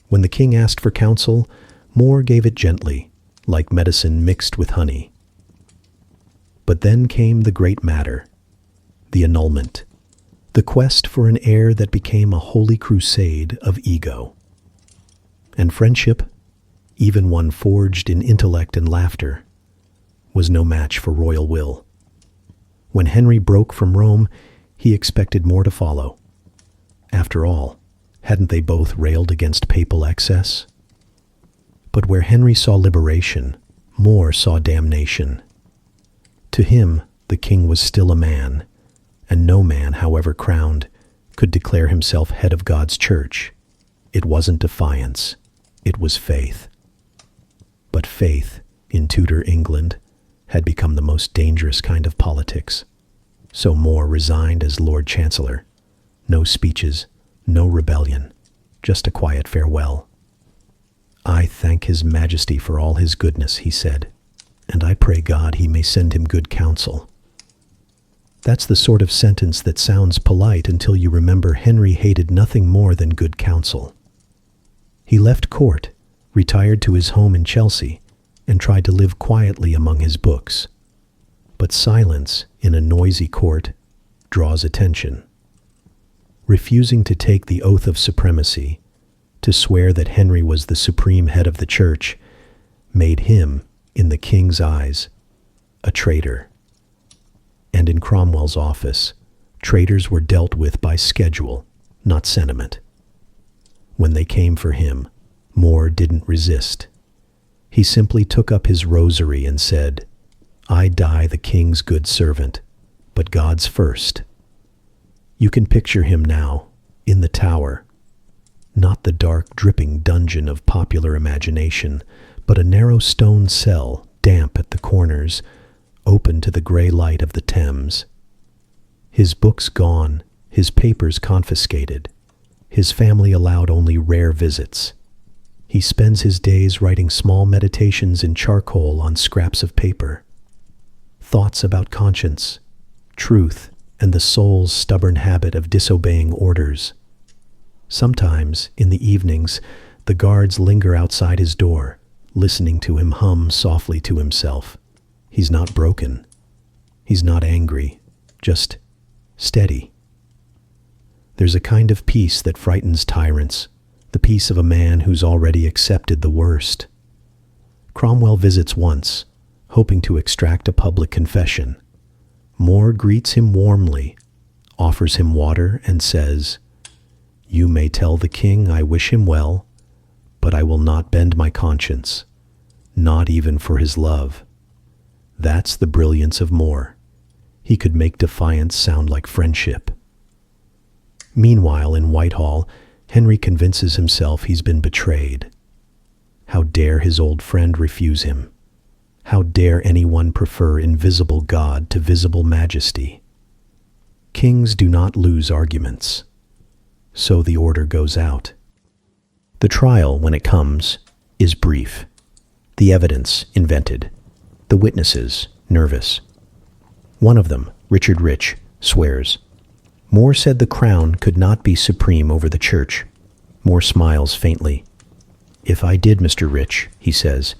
When the king asked for counsel, More gave it gently, like medicine mixed with honey. But then came the great matter, the annulment, the quest for an heir that became a holy crusade of ego. And friendship, even one forged in intellect and laughter, was no match for royal will. When Henry broke from Rome, he expected more to follow. After all, hadn't they both railed against papal excess? But where Henry saw liberation, More saw damnation. To him, the king was still a man, and no man, however crowned, could declare himself head of God's church. It wasn't defiance, it was faith. But faith, in Tudor England, had become the most dangerous kind of politics. So More resigned as Lord Chancellor. No speeches, no rebellion, just a quiet farewell. "I thank His Majesty for all his goodness," he said, "and I pray God he may send him good counsel." That's the sort of sentence that sounds polite until you remember Henry hated nothing more than good counsel. He left court, retired to his home in Chelsea, and tried to live quietly among his books. But silence in a noisy court draws attention. Refusing to take the oath of supremacy, to swear that Henry was the supreme head of the church, made him, in the king's eyes, a traitor. And in Cromwell's office, traitors were dealt with by schedule, not sentiment. When they came for him, More didn't resist. He simply took up his rosary and said, "I die the king's good servant, but God's first." You can picture him now, in the Tower, not the dark, dripping dungeon of popular imagination, but a narrow stone cell, damp at the corners, open to the gray light of the Thames. His books gone, his papers confiscated, his family allowed only rare visits. He spends his days writing small meditations in charcoal on scraps of paper. Thoughts about conscience, truth, and the soul's stubborn habit of disobeying orders. Sometimes, in the evenings, the guards linger outside his door, listening to him hum softly to himself. He's not broken. He's not angry, just steady. There's a kind of peace that frightens tyrants, the peace of a man who's already accepted the worst. Cromwell visits once, hoping to extract a public confession. More greets him warmly, offers him water, and says, "You may tell the king I wish him well, but I will not bend my conscience, not even for his love." That's the brilliance of More. He could make defiance sound like friendship. Meanwhile, in Whitehall, Henry convinces himself he's been betrayed. How dare his old friend refuse him? How dare anyone prefer invisible God to visible majesty? Kings do not lose arguments. So the order goes out. The trial, when it comes, is brief. The evidence invented. The witnesses nervous. One of them, Richard Rich, swears. More said the crown could not be supreme over the church. More smiles faintly. "If I did, Mr. Rich," he says,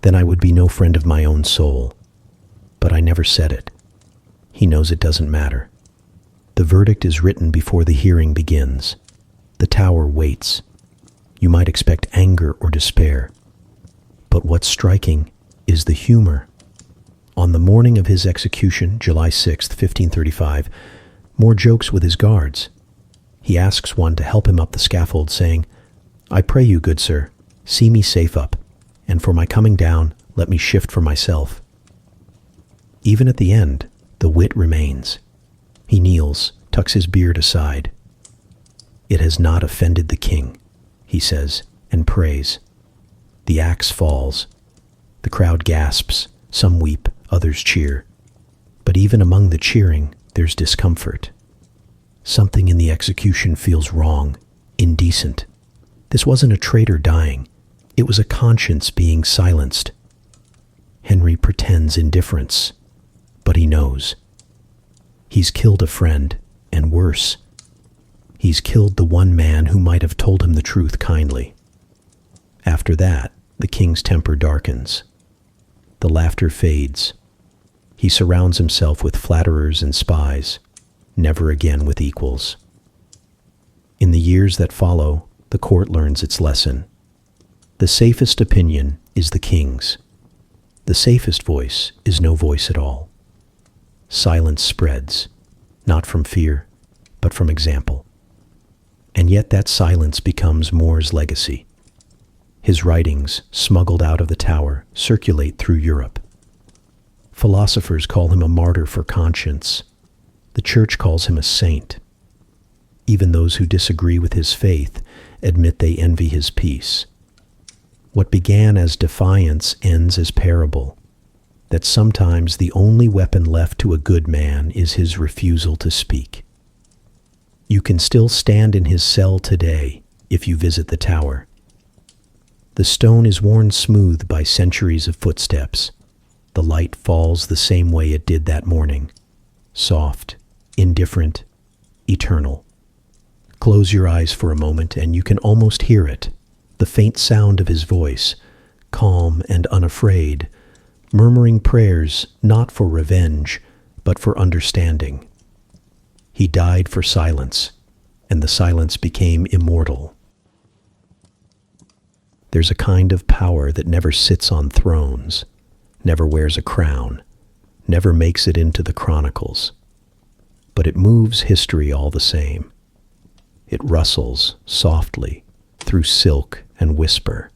"then I would be no friend of my own soul. But I never said it." He knows it doesn't matter. The verdict is written before the hearing begins. The Tower waits. You might expect anger or despair. But what's striking is the humor. On the morning of his execution, July 6th, 1535, More jokes with his guards. He asks one to help him up the scaffold, saying, "I pray you, good sir, see me safe up, and for my coming down, let me shift for myself." Even at the end, the wit remains. He kneels, tucks his beard aside. "It has not offended the king," he says, and prays. The axe falls. The crowd gasps. Some weep, others cheer. But even among the cheering, there's discomfort. Something in the execution feels wrong, indecent. This wasn't a traitor dying. It was a conscience being silenced. Henry pretends indifference, but he knows. He's killed a friend, and worse, he's killed the one man who might have told him the truth kindly. After that, the king's temper darkens. The laughter fades. He surrounds himself with flatterers and spies, never again with equals. In the years that follow, the court learns its lesson. The safest opinion is the king's. The safest voice is no voice at all. Silence spreads, not from fear, but from example. And yet that silence becomes More's legacy. His writings, smuggled out of the Tower, circulate through Europe. Philosophers call him a martyr for conscience. The church calls him a saint. Even those who disagree with his faith admit they envy his peace. What began as defiance ends as parable. that sometimes the only weapon left to a good man is his refusal to speak. You can still stand in his cell today if you visit the tower. The stone is worn smooth by centuries of footsteps. The light falls the same way it did that morning, soft, indifferent, eternal. Close your eyes for a moment and you can almost hear it, the faint sound of his voice, calm and unafraid, murmuring prayers not for revenge, but for understanding. He died for silence, and the silence became immortal. There's a kind of power that never sits on thrones, never wears a crown, never makes it into the chronicles. But it moves history all the same. It rustles softly through silk and whisper.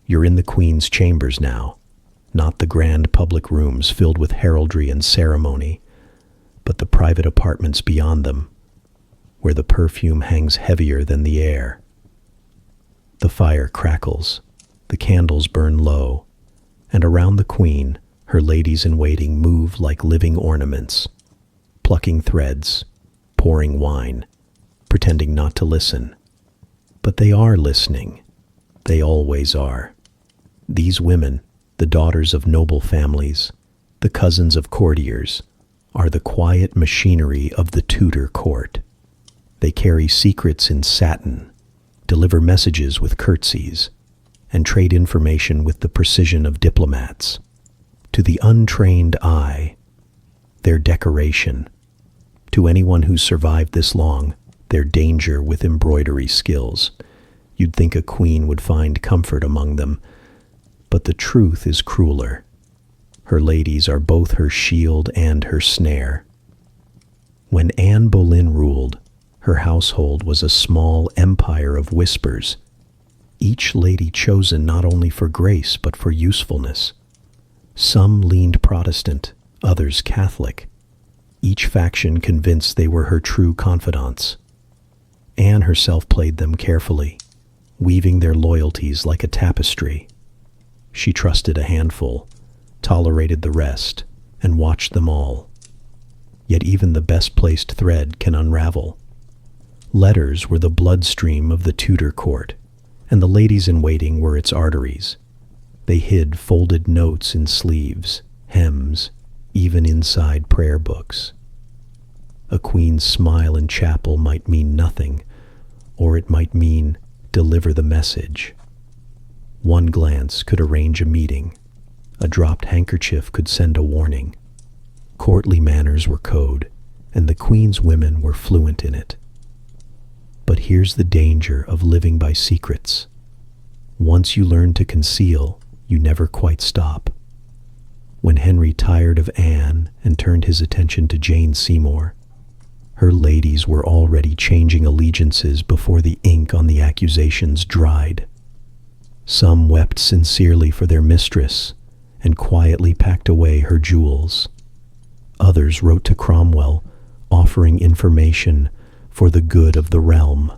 You're in the Queen's chambers now, not the grand public rooms filled with heraldry and ceremony, but the private apartments beyond them, where the perfume hangs heavier than the air. The fire crackles, the candles burn low, and around the Queen, her ladies-in-waiting move like living ornaments, plucking threads, pouring wine, pretending not to listen. But they are listening. They always are. These women, the daughters of noble families, the cousins of courtiers, are the quiet machinery of the Tudor court. They carry secrets in satin, deliver messages with curtsies, and trade information with the precision of diplomats. To the untrained eye, their decoration. To anyone who's survived this long, their danger with embroidery skills. You'd think a queen would find comfort among them, but the truth is crueler. Her ladies are both her shield and her snare. When Anne Boleyn ruled, her household was a small empire of whispers, each lady chosen not only for grace but for usefulness. Some leaned Protestant, others Catholic, each faction convinced they were her true confidants. Anne herself played them carefully, weaving their loyalties like a tapestry. She trusted a handful, tolerated the rest, and watched them all. Yet even the best-placed thread can unravel. Letters were the bloodstream of the Tudor court, and the ladies-in-waiting were its arteries. They hid folded notes in sleeves, hems, even inside prayer books. A queen's smile in chapel might mean nothing, or it might mean deliver the message. One glance could arrange a meeting. A dropped handkerchief could send a warning. Courtly manners were code, and the Queen's women were fluent in it. But here's the danger of living by secrets. Once you learn to conceal, you never quite stop. When Henry tired of Anne and turned his attention to Jane Seymour, her ladies were already changing allegiances before the ink on the accusations dried. Some wept sincerely for their mistress and quietly packed away her jewels. Others wrote to Cromwell, offering information for the good of the realm.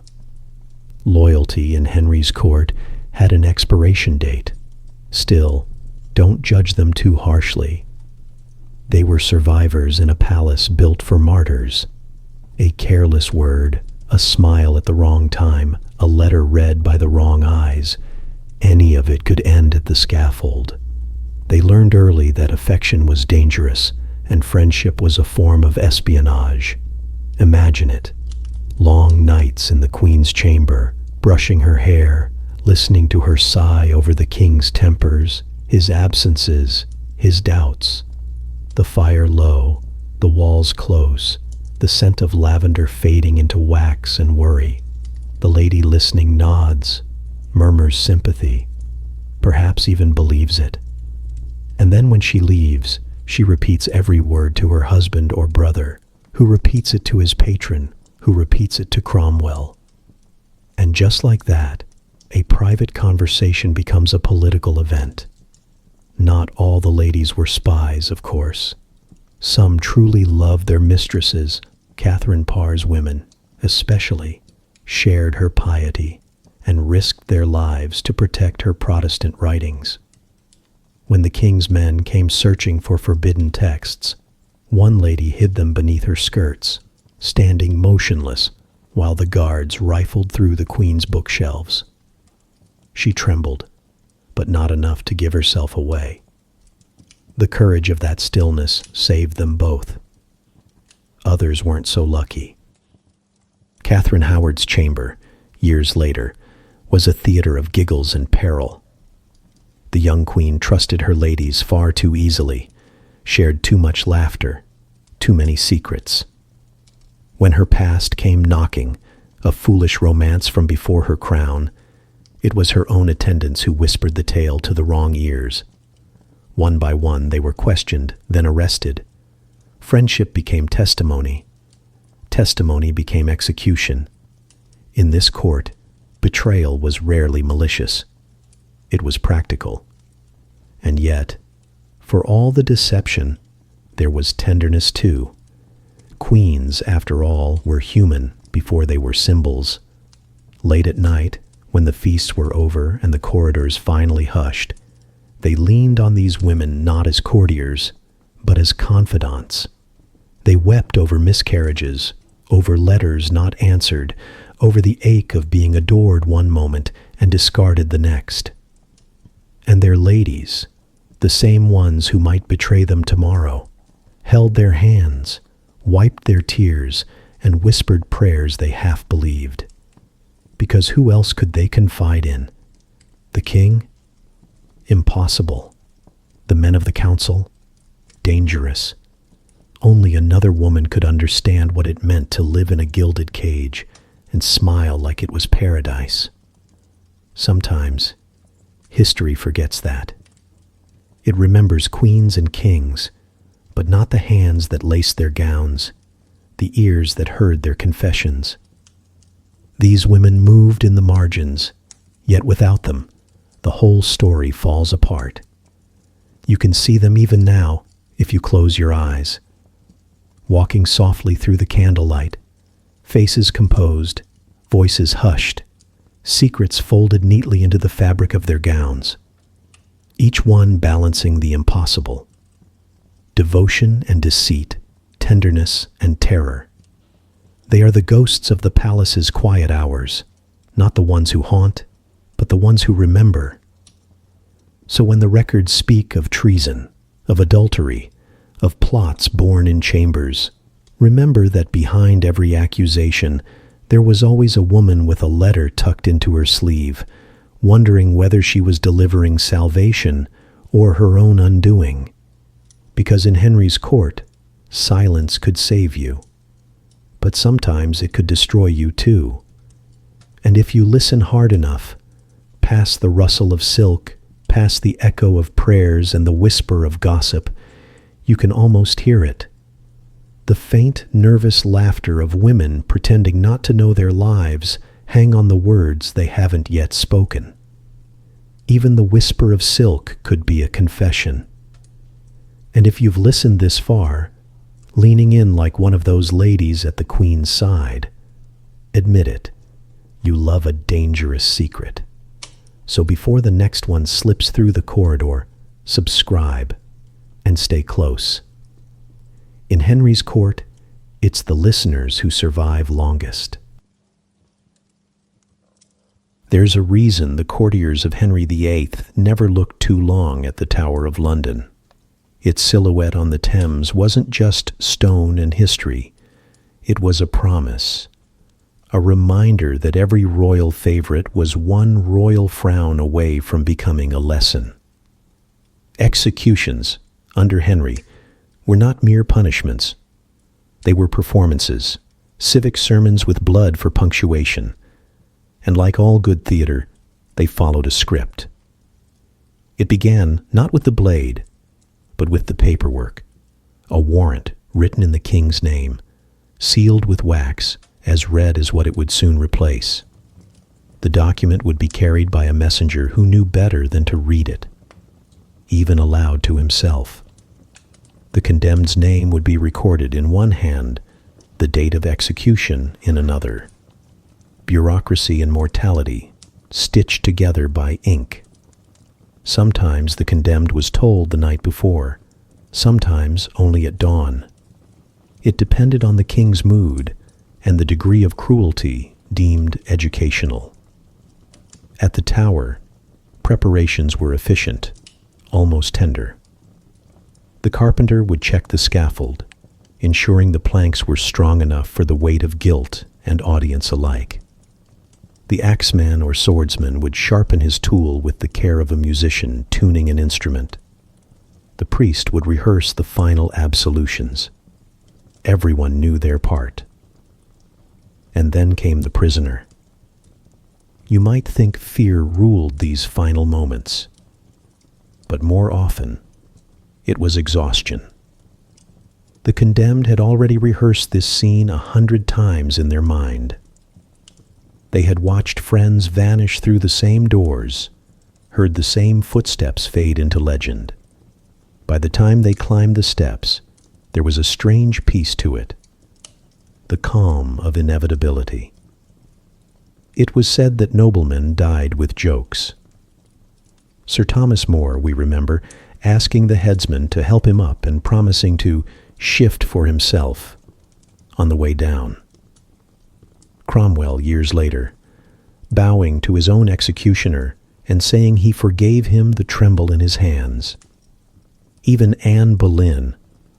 Loyalty in Henry's court had an expiration date. Still, don't judge them too harshly. They were survivors in a palace built for martyrs. A careless word, a smile at the wrong time, a letter read by the wrong eyes, any of it could end at the scaffold. They learned early that affection was dangerous and friendship was a form of espionage. Imagine it. Long nights in the Queen's chamber, brushing her hair, listening to her sigh over the king's tempers, his absences, his doubts. The fire low, the walls close, the scent of lavender fading into wax and worry. The lady listening nods, murmurs sympathy, perhaps even believes it. And then when she leaves, she repeats every word to her husband or brother, who repeats it to his patron, who repeats it to Cromwell. And just like that, a private conversation becomes a political event. Not all the ladies were spies, of course. Some truly loved their mistresses. Catherine Parr's women, especially, shared her piety and risked their lives to protect her Protestant writings. When the king's men came searching for forbidden texts, one lady hid them beneath her skirts, standing motionless while the guards rifled through the queen's bookshelves. She trembled, but not enough to give herself away. The courage of that stillness saved them both. Others weren't so lucky. Catherine Howard's chamber, years later, was a theater of giggles and peril. The young queen trusted her ladies far too easily, shared too much laughter, too many secrets. When her past came knocking, a foolish romance from before her crown, it was her own attendants who whispered the tale to the wrong ears. One by one they were questioned, then arrested. Friendship became testimony. Testimony became execution. In this court, betrayal was rarely malicious. It was practical. And yet, for all the deception, there was tenderness too. Queens, after all, were human before they were symbols. Late at night, when the feasts were over and the corridors finally hushed, they leaned on these women not as courtiers, but as confidants. They wept over miscarriages, over letters not answered, over the ache of being adored one moment and discarded the next. And their ladies, the same ones who might betray them tomorrow, held their hands, wiped their tears, and whispered prayers they half believed. Because who else could they confide in? The king? Impossible. The men of the council? Dangerous. Only another woman could understand what it meant to live in a gilded cage and smile like it was paradise. Sometimes, history forgets that. It remembers queens and kings, but not the hands that laced their gowns, the ears that heard their confessions. These women moved in the margins, yet without them, the whole story falls apart. You can see them even now if you close your eyes. Walking softly through the candlelight, faces composed, voices hushed, secrets folded neatly into the fabric of their gowns, each one balancing the impossible. Devotion and deceit, tenderness and terror. They are the ghosts of the palace's quiet hours, not the ones who haunt, but the ones who remember. So when the records speak of treason, of adultery, of plots born in chambers, remember that behind every accusation there was always a woman with a letter tucked into her sleeve, wondering whether she was delivering salvation or her own undoing. Because in Henry's court, silence could save you, but sometimes it could destroy you too. And if you listen hard enough, past the rustle of silk, past the echo of prayers and the whisper of gossip, you can almost hear it. The faint, nervous laughter of women pretending not to know their lives hang on the words they haven't yet spoken. Even the whisper of silk could be a confession. And if you've listened this far, leaning in like one of those ladies at the queen's side, admit it, you love a dangerous secret. So before the next one slips through the corridor, subscribe and stay close. In Henry's court, it's the listeners who survive longest. There's a reason the courtiers of Henry VIII never looked too long at the Tower of London. Its silhouette on the Thames wasn't just stone and history. It was a promise, a reminder that every royal favorite was one royal frown away from becoming a lesson. Executions, under Henry, were not mere punishments. They were performances, civic sermons with blood for punctuation. And like all good theater, they followed a script. It began not with the blade, but with the paperwork, a warrant written in the king's name, sealed with wax, as red as what it would soon replace. The document would be carried by a messenger who knew better than to read it, even aloud to himself. The condemned's name would be recorded in one hand, the date of execution in another. Bureaucracy and mortality, stitched together by ink. Sometimes the condemned was told the night before, sometimes only at dawn. It depended on the king's mood and the degree of cruelty deemed educational. At the Tower, preparations were efficient, almost tender. The carpenter would check the scaffold, ensuring the planks were strong enough for the weight of guilt and audience alike. The axeman or swordsman would sharpen his tool with the care of a musician tuning an instrument. The priest would rehearse the final absolutions. Everyone knew their part. And then came the prisoner. You might think fear ruled these final moments, but more often, it was exhaustion. The condemned had already rehearsed this scene 100 times in their mind. They had watched friends vanish through the same doors, heard the same footsteps fade into legend. By the time they climbed the steps, there was a strange peace to it, the calm of inevitability. It was said that noblemen died with jokes. Sir Thomas More, we remember, asking the headsman to help him up and promising to shift for himself on the way down. Cromwell, years later, bowing to his own executioner and saying he forgave him the tremble in his hands. Even Anne Boleyn,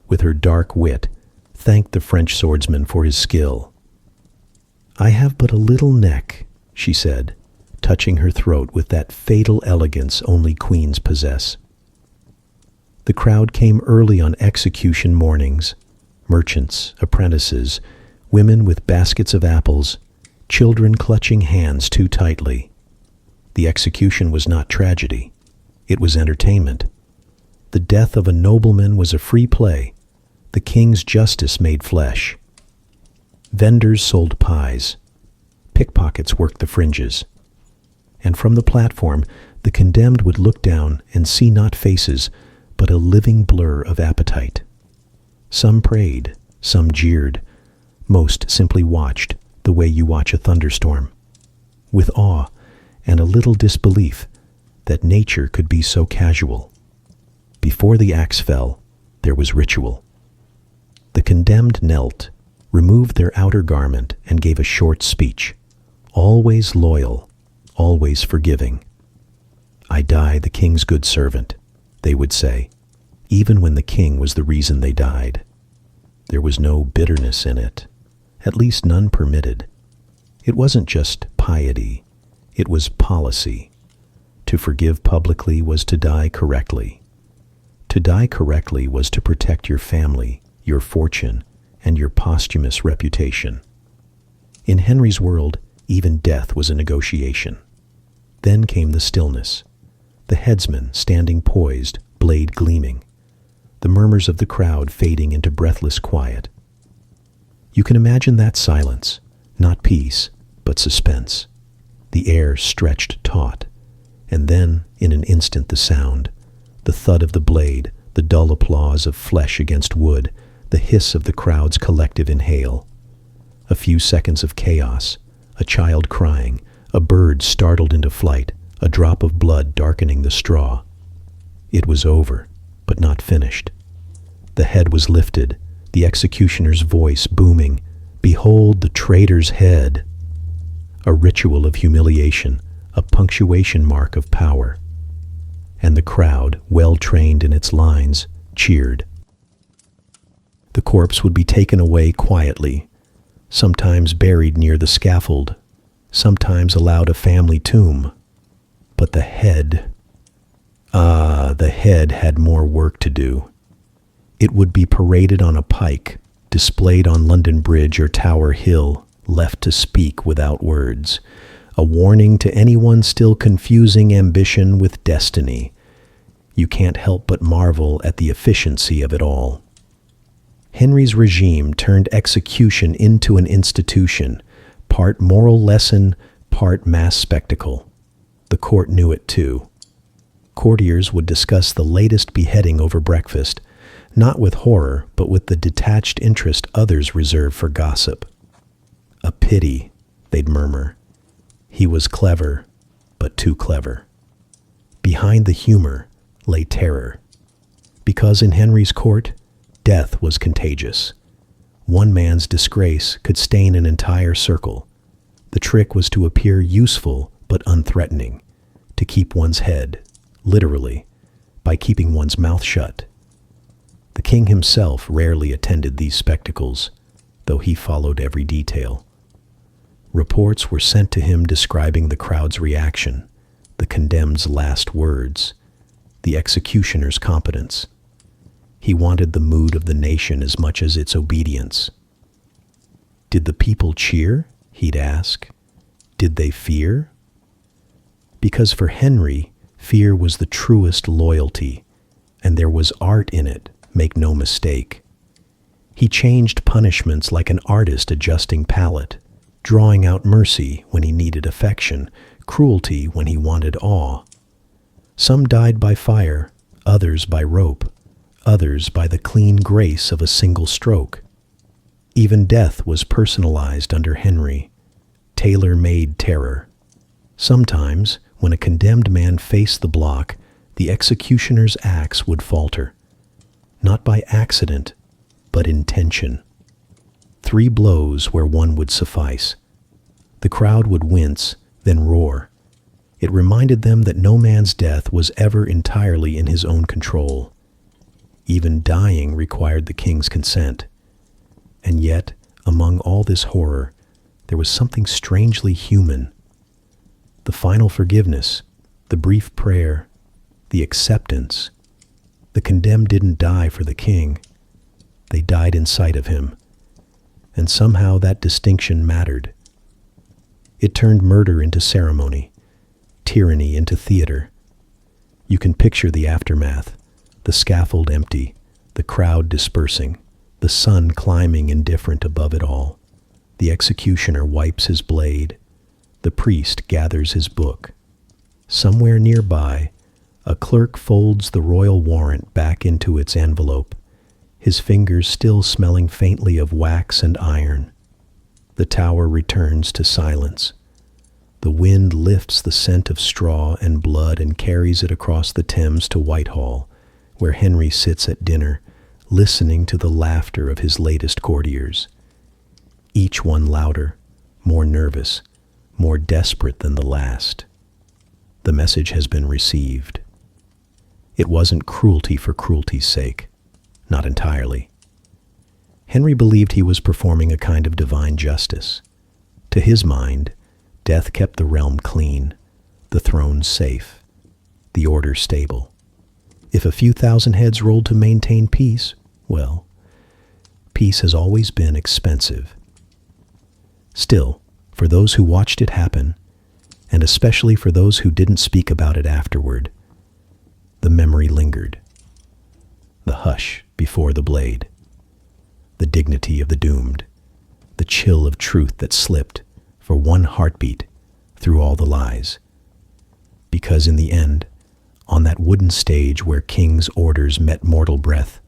with her dark wit, thanked the French swordsman for his skill. "I have but a little neck," she said, touching her throat with that fatal elegance only queens possess. The crowd came early on execution mornings, merchants, apprentices, women with baskets of apples, children clutching hands too tightly. The execution was not tragedy. It was entertainment. The death of a nobleman was a free play, the king's justice made flesh. Vendors sold pies. Pickpockets worked the fringes. And from the platform, the condemned would look down and see not faces, but a living blur of appetite. Some prayed, some jeered, most simply watched the way you watch a thunderstorm, with awe and a little disbelief that nature could be so casual. Before the axe fell, there was ritual. The condemned knelt, removed their outer garment, and gave a short speech, always loyal, always forgiving. "I die the king's good servant," they would say, even when the king was the reason they died. There was no bitterness in it, at least none permitted. It wasn't just piety, it was policy. To forgive publicly was to die correctly. To die correctly was to protect your family, your fortune, and your posthumous reputation. In Henry's world, even death was a negotiation. Then came the stillness, the headsman standing poised, blade gleaming, the murmurs of the crowd fading into breathless quiet. You can imagine that silence, not peace, but suspense. The air stretched taut, and then, in an instant, the sound, the thud of the blade, the dull applause of flesh against wood, the hiss of the crowd's collective inhale. A few seconds of chaos, a child crying, a bird startled into flight, a drop of blood darkening the straw. It was over, but not finished. The head was lifted, the executioner's voice booming, "Behold the traitor's head!" A ritual of humiliation, a punctuation mark of power. And the crowd, well trained in its lines, cheered. The corpse would be taken away quietly, sometimes buried near the scaffold, sometimes allowed a family tomb. But the head had more work to do. It would be paraded on a pike, displayed on London Bridge or Tower Hill, left to speak without words, a warning to anyone still confusing ambition with destiny. You can't help but marvel at the efficiency of it all. Henry's regime turned execution into an institution, part moral lesson, part mass spectacle. The court knew it too. Courtiers would discuss the latest beheading over breakfast, not with horror, but with the detached interest others reserve for gossip. "A pity," they'd murmur. "He was clever, but too clever." Behind the humor lay terror. Because in Henry's court, death was contagious. One man's disgrace could stain an entire circle. The trick was to appear useful but unthreatening, to keep one's head, literally, by keeping one's mouth shut. The king himself rarely attended these spectacles, though he followed every detail. Reports were sent to him describing the crowd's reaction, the condemned's last words, the executioner's competence. He wanted the mood of the nation as much as its obedience. Did the people cheer? He'd ask. Did they fear? Because for Henry, fear was the truest loyalty, and there was art in it, make no mistake. He changed punishments like an artist adjusting palette, drawing out mercy when he needed affection, cruelty when he wanted awe. Some died by fire, others by rope, others by the clean grace of a single stroke. Even death was personalized under Henry, tailor-made terror. Sometimes, when a condemned man faced the block, the executioner's axe would falter, not by accident, but intention. 3 blows where one would suffice. The crowd would wince, then roar. It reminded them that no man's death was ever entirely in his own control. Even dying required the king's consent. And yet, among all this horror, there was something strangely human. The final forgiveness, the brief prayer, the acceptance. The condemned didn't die for the king. They died in sight of him. And somehow that distinction mattered. It turned murder into ceremony, tyranny into theater. You can picture the aftermath, the scaffold empty, the crowd dispersing, the sun climbing indifferent above it all. The executioner wipes his blade. The priest gathers his book. Somewhere nearby, a clerk folds the royal warrant back into its envelope, his fingers still smelling faintly of wax and iron. The tower returns to silence. The wind lifts the scent of straw and blood and carries it across the Thames to Whitehall, where Henry sits at dinner, listening to the laughter of his latest courtiers. Each one louder, more nervous, more desperate than the last. The message has been received. It wasn't cruelty for cruelty's sake. Not entirely. Henry believed he was performing a kind of divine justice. To his mind, death kept the realm clean, the throne safe, the order stable. If a few thousand heads rolled to maintain peace, well, peace has always been expensive. Still, for those who watched it happen, and especially for those who didn't speak about it afterward, the memory lingered. The hush before the blade, the dignity of the doomed, the chill of truth that slipped for one heartbeat through all the lies. Because in the end, on that wooden stage where king's orders met mortal breath,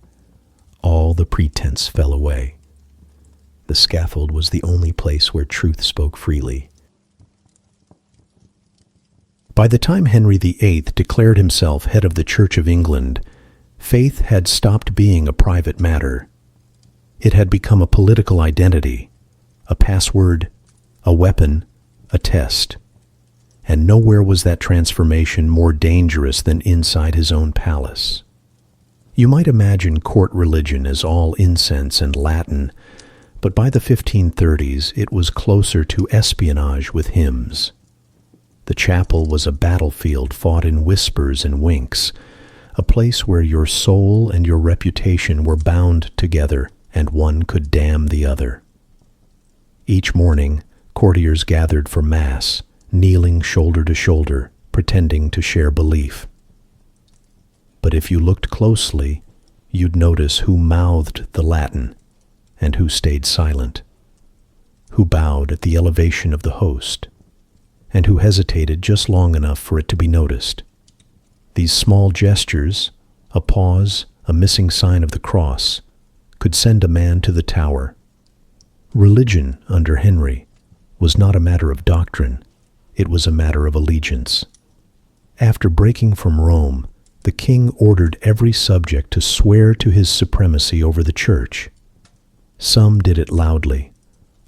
all the pretense fell away. The scaffold was the only place where truth spoke freely. By the time Henry VIII declared himself head of the Church of England, faith had stopped being a private matter. It had become a political identity, a password, a weapon, a test. And nowhere was that transformation more dangerous than inside his own palace. You might imagine court religion as all incense and Latin, but by the 1530s it was closer to espionage with hymns. The chapel was a battlefield fought in whispers and winks, a place where your soul and your reputation were bound together and one could damn the other. Each morning, courtiers gathered for Mass, kneeling shoulder to shoulder, pretending to share belief. But if you looked closely, you'd notice who mouthed the Latin and who stayed silent, who bowed at the elevation of the host, and who hesitated just long enough for it to be noticed. These small gestures, a pause, a missing sign of the cross, could send a man to the tower. Religion, under Henry, was not a matter of doctrine, it was a matter of allegiance. After breaking from Rome, the king ordered every subject to swear to his supremacy over the church. Some did it loudly,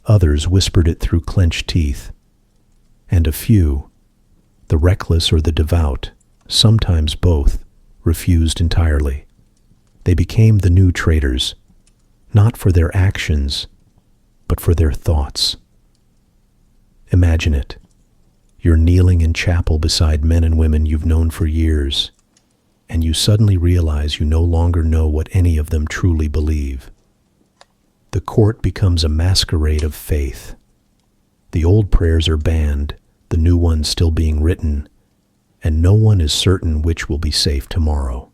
others whispered it through clenched teeth, and a few, the reckless or the devout, sometimes both, refused entirely. They became the new traitors, not for their actions, but for their thoughts. Imagine it. You're kneeling in chapel beside men and women you've known for years, and you suddenly realize you no longer know what any of them truly believe. The court becomes a masquerade of faith. The old prayers are banned, the new ones still being written, and no one is certain which will be safe tomorrow.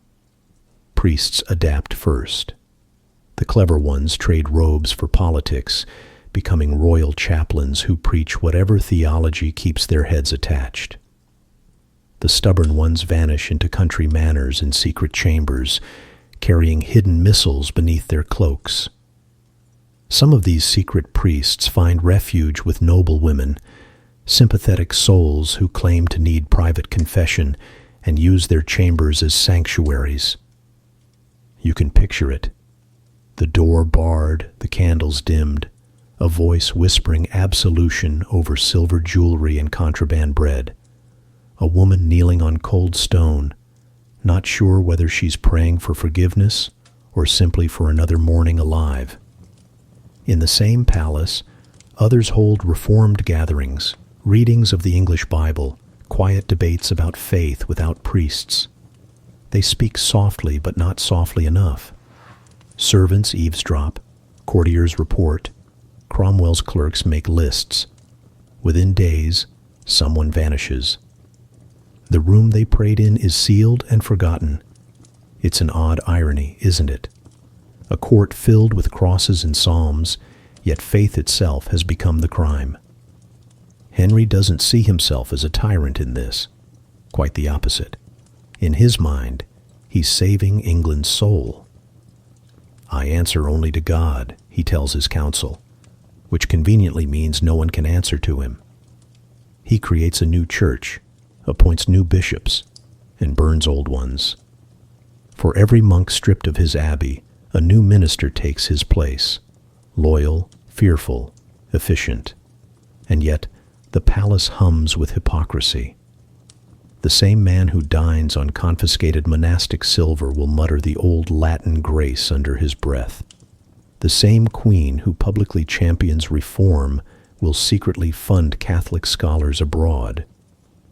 Priests adapt first. The clever ones trade robes for politics, becoming royal chaplains who preach whatever theology keeps their heads attached. The stubborn ones vanish into country manors and secret chambers, carrying hidden missiles beneath their cloaks. Some of these secret priests find refuge with noble women, sympathetic souls who claim to need private confession and use their chambers as sanctuaries. You can picture it. The door barred, the candles dimmed, a voice whispering absolution over silver jewelry and contraband bread. A woman kneeling on cold stone, not sure whether she's praying for forgiveness or simply for another morning alive. In the same palace, others hold reformed gatherings, readings of the English Bible, quiet debates about faith without priests. They speak softly but not softly enough. Servants eavesdrop, courtiers report, Cromwell's clerks make lists. Within days, someone vanishes. The room they prayed in is sealed and forgotten. It's an odd irony, isn't it? A court filled with crosses and psalms, yet faith itself has become the crime. Henry doesn't see himself as a tyrant in this. Quite the opposite. In his mind, he's saving England's soul. I answer only to God, he tells his council, which conveniently means no one can answer to him. He creates a new church, appoints new bishops, and burns old ones. For every monk stripped of his abbey, a new minister takes his place, loyal, fearful, efficient. And yet, the palace hums with hypocrisy. The same man who dines on confiscated monastic silver will mutter the old Latin grace under his breath. The same queen who publicly champions reform will secretly fund Catholic scholars abroad.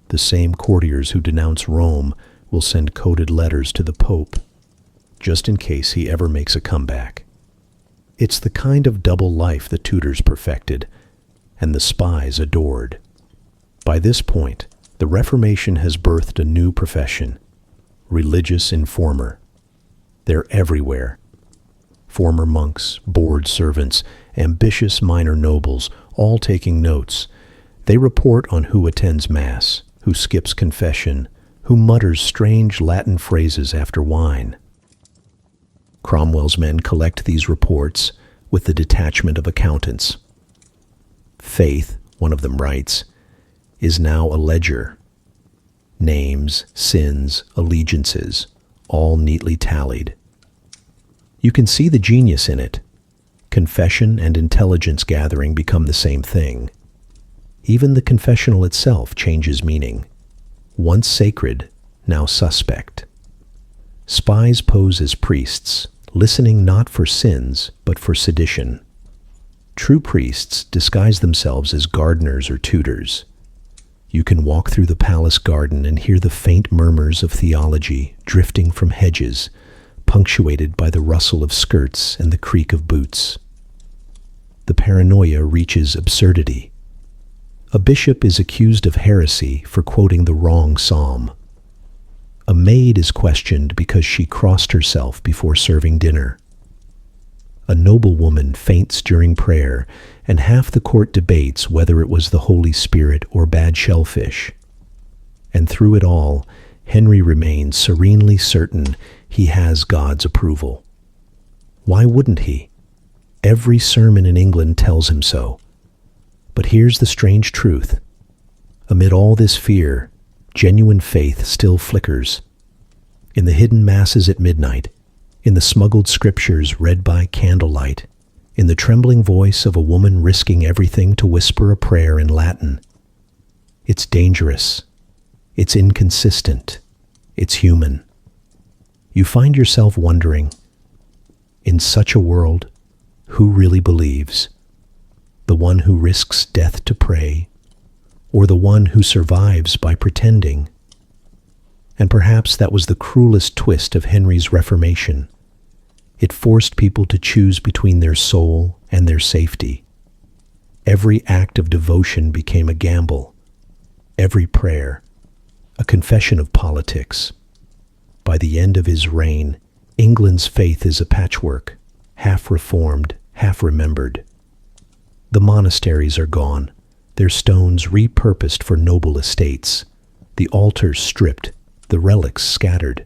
The same courtiers who denounce Rome will send coded letters to the Pope, just in case he ever makes a comeback. It's the kind of double life the Tudors perfected, and the spies adored. By this point, the Reformation has birthed a new profession, religious informer. They're everywhere. Former monks, bored servants, ambitious minor nobles, all taking notes. They report on who attends Mass, who skips confession, who mutters strange Latin phrases after wine. Cromwell's men collect these reports with the detachment of accountants. Faith, one of them writes, is now a ledger. Names, sins, allegiances, all neatly tallied. You can see the genius in it. Confession and intelligence gathering become the same thing. Even the confessional itself changes meaning. Once sacred, now suspect. Spies pose as priests, listening not for sins, but for sedition. True priests disguise themselves as gardeners or tutors. You can walk through the palace garden and hear the faint murmurs of theology drifting from hedges, punctuated by the rustle of skirts and the creak of boots. The paranoia reaches absurdity. A bishop is accused of heresy for quoting the wrong psalm. A maid is questioned because she crossed herself before serving dinner. A noblewoman faints during prayer, and half the court debates whether it was the Holy Spirit or bad shellfish. And through it all, Henry remains serenely certain he has God's approval. Why wouldn't he? Every sermon in England tells him so. But here's the strange truth. Amid all this fear, genuine faith still flickers. In the hidden masses at midnight, in the smuggled scriptures read by candlelight, in the trembling voice of a woman risking everything to whisper a prayer in Latin. It's dangerous. It's inconsistent. It's human. You find yourself wondering, in such a world, who really believes? The one who risks death to pray, or the one who survives by pretending? And perhaps that was the cruelest twist of Henry's Reformation. It forced people to choose between their soul and their safety. Every act of devotion became a gamble. Every prayer, a confession of politics. By the end of his reign, England's faith is a patchwork, half reformed, half remembered. The monasteries are gone, their stones repurposed for noble estates, the altars stripped, the relics scattered.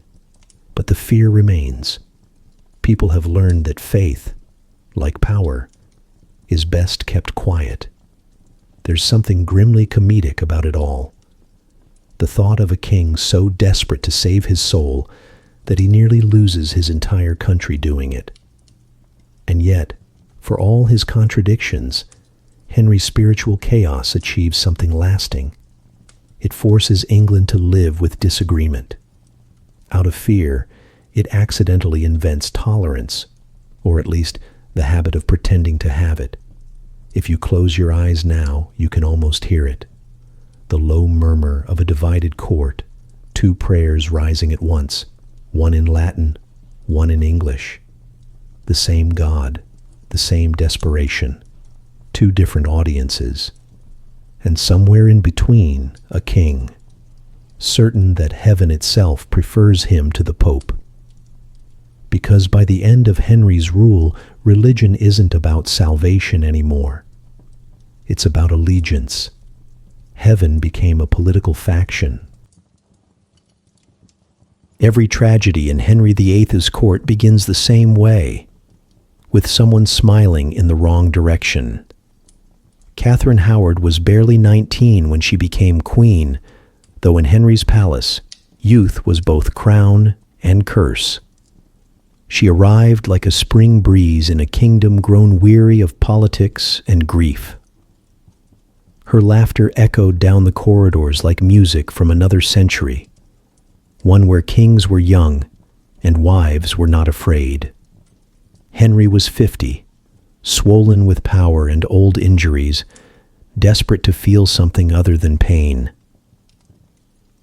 But the fear remains. People have learned that faith, like power, is best kept quiet. There's something grimly comedic about it all. The thought of a king so desperate to save his soul that he nearly loses his entire country doing it. And yet, for all his contradictions, Henry's spiritual chaos achieves something lasting. It forces England to live with disagreement. Out of fear, it accidentally invents tolerance, or at least the habit of pretending to have it. If you close your eyes now, you can almost hear it. The low murmur of a divided court, two prayers rising at once, one in Latin, one in English. The same God, the same desperation, two different audiences. And somewhere in between, a king, certain that heaven itself prefers him to the Pope. Because by the end of Henry's rule, religion isn't about salvation anymore. It's about allegiance. Heaven became a political faction. Every tragedy in Henry VIII's court begins the same way, with someone smiling in the wrong direction. Catherine Howard was barely 19 when she became queen, though in Henry's palace, youth was both crown and curse. She arrived like a spring breeze in a kingdom grown weary of politics and grief. Her laughter echoed down the corridors like music from another century, one where kings were young and wives were not afraid. Henry was 50, swollen with power and old injuries, desperate to feel something other than pain.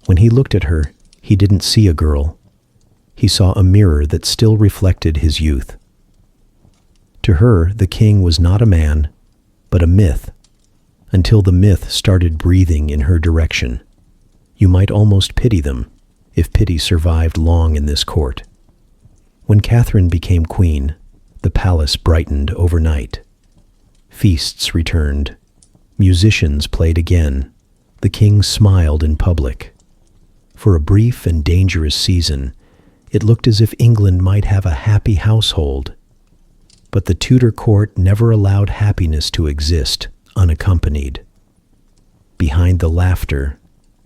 When he looked at her, he didn't see a girl. He saw a mirror that still reflected his youth. To her, the king was not a man, but a myth, until the myth started breathing in her direction. You might almost pity them, if pity survived long in this court. When Catherine became queen, the palace brightened overnight. Feasts returned. Musicians played again. The king smiled in public. For a brief and dangerous season, it looked as if England might have a happy household. But the Tudor court never allowed happiness to exist unaccompanied. Behind the laughter,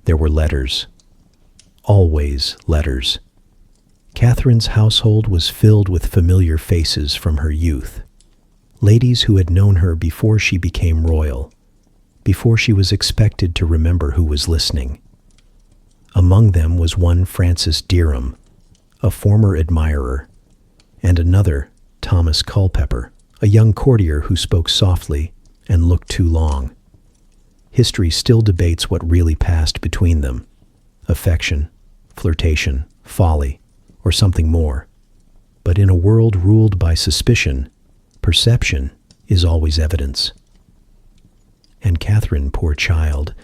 there were letters. Always letters. Catherine's household was filled with familiar faces from her youth. Ladies who had known her before she became royal, before she was expected to remember who was listening. Among them was one Francis Derham, a former admirer, and another, Thomas Culpeper, a young courtier who spoke softly and looked too long. History still debates what really passed between them: affection, flirtation, folly, or something more. But in a world ruled by suspicion, perception is always evidence. And Catherine, poor child,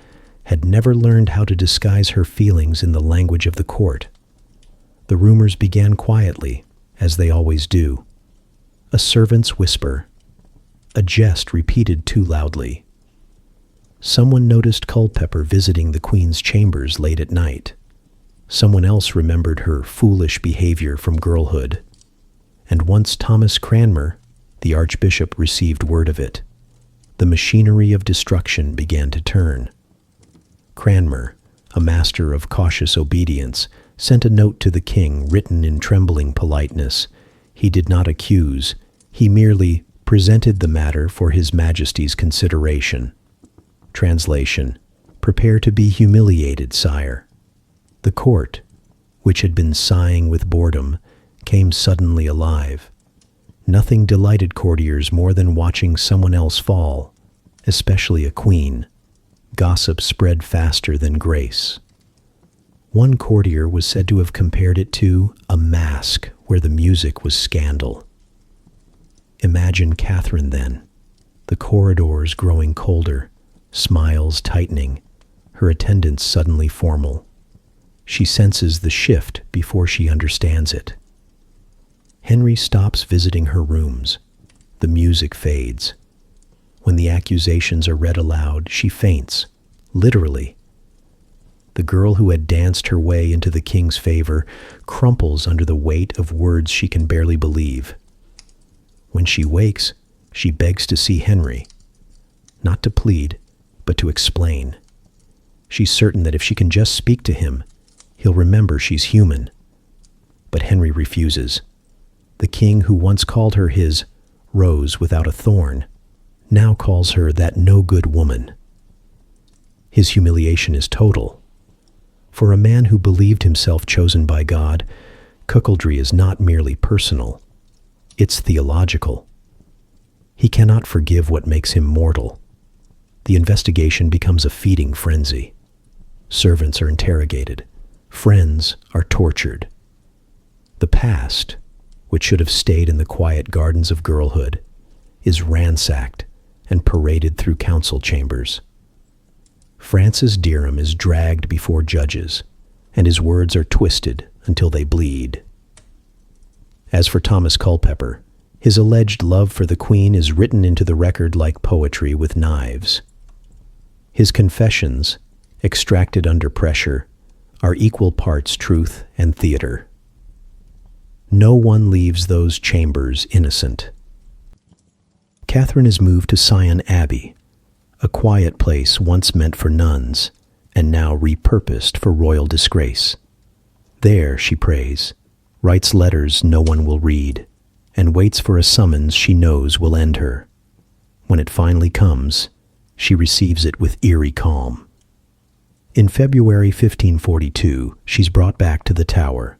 had never learned how to disguise her feelings in the language of the court. The rumors began quietly, as they always do. A servant's whisper, a jest repeated too loudly. Someone noticed Culpeper visiting the Queen's chambers late at night. Someone else remembered her foolish behavior from girlhood. And once Thomas Cranmer, the Archbishop, received word of it, the machinery of destruction began to turn. Cranmer, a master of cautious obedience, sent a note to the king written in trembling politeness. He did not accuse, he merely presented the matter for his majesty's consideration. Translation: Prepare to be humiliated, sire. The court, which had been sighing with boredom, came suddenly alive. Nothing delighted courtiers more than watching someone else fall, especially a queen. Gossip spread faster than grace. One courtier was said to have compared it to a masque where the music was scandal. Imagine Catherine then, the corridors growing colder, smiles tightening, her attendants suddenly formal. She senses the shift before she understands it. Henry stops visiting her rooms. The music fades. When the accusations are read aloud, she faints, literally. The girl who had danced her way into the king's favor crumples under the weight of words she can barely believe. When she wakes, she begs to see Henry, not to plead, but to explain. She's certain that if she can just speak to him, he'll remember she's human. But Henry refuses. The king who once called her his rose without a thorn now calls her that no-good woman. His humiliation is total. For a man who believed himself chosen by God, cuckoldry is not merely personal, it's theological. He cannot forgive what makes him mortal. The investigation becomes a feeding frenzy. Servants are interrogated. Friends are tortured. The past, which should have stayed in the quiet gardens of girlhood, is ransacked and paraded through council chambers. Francis Derham is dragged before judges, and his words are twisted until they bleed. As for Thomas Culpeper, his alleged love for the Queen is written into the record like poetry with knives. His confessions, extracted under pressure, are equal parts truth and theater. No one leaves those chambers innocent. Catherine is moved to Sion Abbey, a quiet place once meant for nuns and now repurposed for royal disgrace. There she prays, writes letters no one will read, and waits for a summons she knows will end her. When it finally comes, she receives it with eerie calm. In February 1542, she's brought back to the Tower,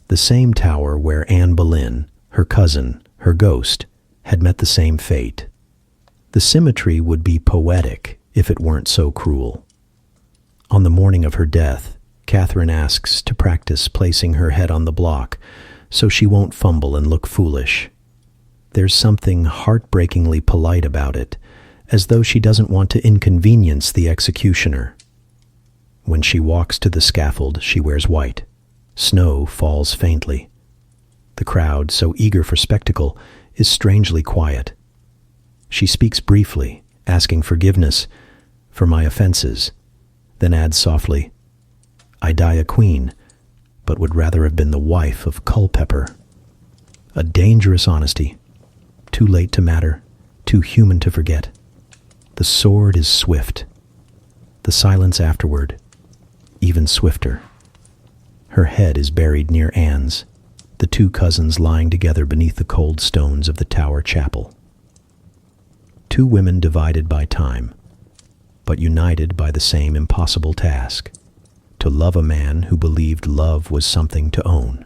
the same tower where Anne Boleyn, her cousin, her ghost, had met the same fate. The symmetry would be poetic if it weren't so cruel. On the morning of her death, Catherine asks to practice placing her head on the block so she won't fumble and look foolish. There's something heartbreakingly polite about it, as though she doesn't want to inconvenience the executioner. When she walks to the scaffold, she wears white. Snow falls faintly. The crowd, so eager for spectacle, is strangely quiet. She speaks briefly, asking forgiveness for my offenses, then adds softly, "I die a queen, but would rather have been the wife of Culpeper." A dangerous honesty, too late to matter, too human to forget. The sword is swift. The silence afterward, even swifter. Her head is buried near Anne's, the two cousins lying together beneath the cold stones of the Tower Chapel. Two women divided by time, but united by the same impossible task, to love a man who believed love was something to own.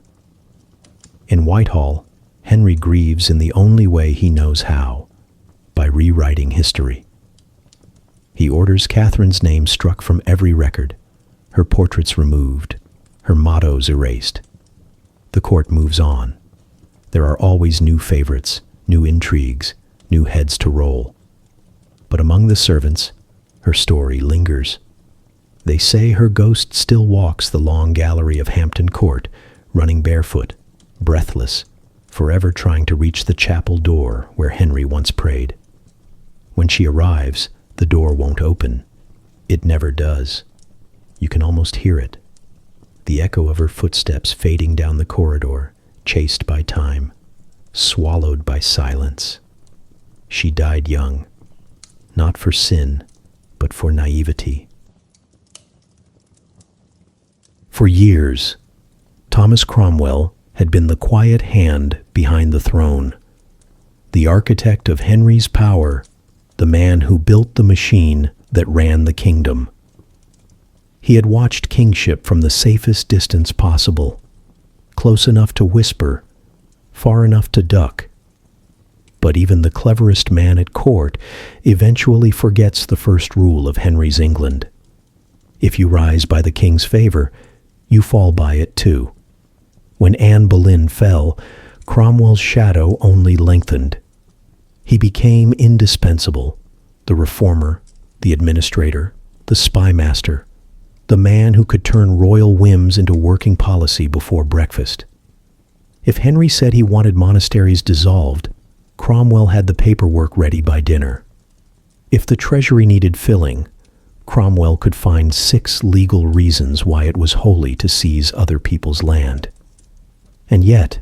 In Whitehall, Henry grieves in the only way he knows how, by rewriting history. He orders Catherine's name struck from every record, her portraits removed, her mottos erased. The court moves on. There are always new favorites, new intrigues, new heads to roll. But among the servants, her story lingers. They say her ghost still walks the long gallery of Hampton Court, running barefoot, breathless, forever trying to reach the chapel door where Henry once prayed. When she arrives, the door won't open. It never does. You can almost hear it. The echo of her footsteps fading down the corridor, chased by time, swallowed by silence. She died young, not for sin, but for naivety. For years, Thomas Cromwell had been the quiet hand behind the throne, the architect of Henry's power, the man who built the machine that ran the kingdom. He had watched kingship from the safest distance possible, close enough to whisper, far enough to duck. But even the cleverest man at court eventually forgets the first rule of Henry's England. If you rise by the king's favor, you fall by it too. When Anne Boleyn fell, Cromwell's shadow only lengthened. He became indispensable, the reformer, the administrator, the spy master, the man who could turn royal whims into working policy before breakfast. If Henry said he wanted monasteries dissolved, Cromwell had the paperwork ready by dinner. If the treasury needed filling, Cromwell could find 6 legal reasons why it was holy to seize other people's land. And yet,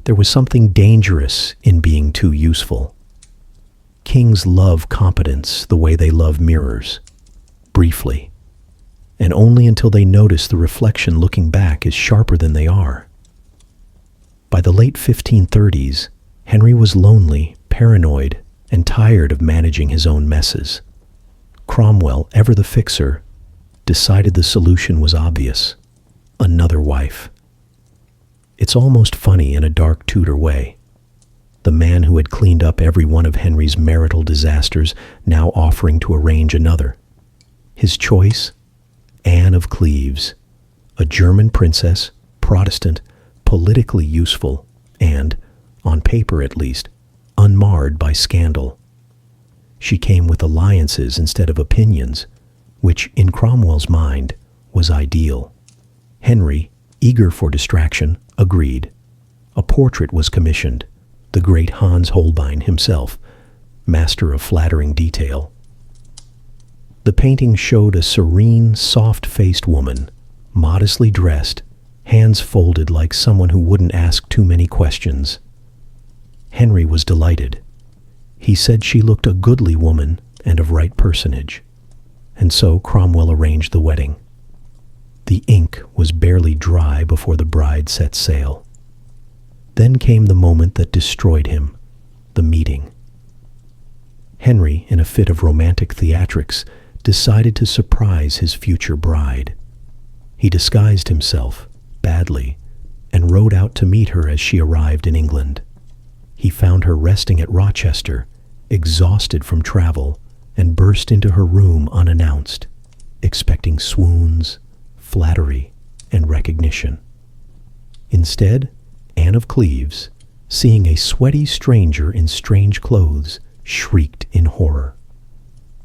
there was something dangerous in being too useful. Kings love competence the way they love mirrors, briefly, and only until they notice the reflection looking back is sharper than they are. By the late 1530s, Henry was lonely, paranoid, and tired of managing his own messes. Cromwell, ever the fixer, decided the solution was obvious: another wife. It's almost funny in a dark Tudor way. The man who had cleaned up every one of Henry's marital disasters now offering to arrange another. His choice? Anne of Cleves, a German princess, Protestant, politically useful, and, on paper at least, unmarred by scandal. She came with alliances instead of opinions, which, in Cromwell's mind, was ideal. Henry, eager for distraction, agreed. A portrait was commissioned, the great Hans Holbein himself, master of flattering detail. The painting showed a serene, soft-faced woman, modestly dressed, hands folded like someone who wouldn't ask too many questions. Henry was delighted. He said she looked a goodly woman and of right personage, and so Cromwell arranged the wedding. The ink was barely dry before the bride set sail. Then came the moment that destroyed him, the meeting. Henry, in a fit of romantic theatrics, decided to surprise his future bride. He disguised himself, badly, and rode out to meet her as she arrived in England. He found her resting at Rochester, exhausted from travel, and burst into her room unannounced, expecting swoons, flattery, and recognition. Instead, Anne of Cleves, seeing a sweaty stranger in strange clothes, shrieked in horror.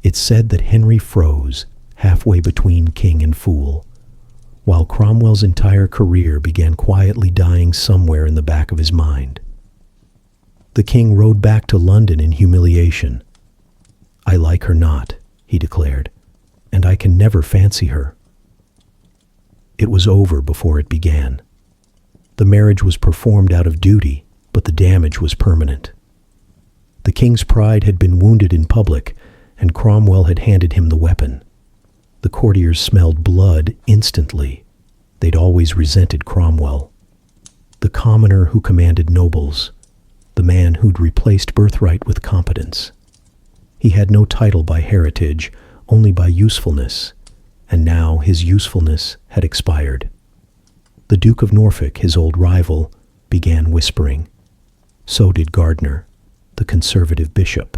It's said that Henry froze, halfway between king and fool, while Cromwell's entire career began quietly dying somewhere in the back of his mind. The king rode back to London in humiliation. "I like her not," he declared, "and I can never fancy her." It was over before it began. The marriage was performed out of duty, but the damage was permanent. The king's pride had been wounded in public, and Cromwell had handed him the weapon. The courtiers smelled blood instantly. They'd always resented Cromwell. The commoner who commanded nobles, the man who'd replaced birthright with competence. He had no title by heritage, only by usefulness, and now his usefulness had expired. The Duke of Norfolk, his old rival, began whispering. So did Gardiner, the conservative bishop.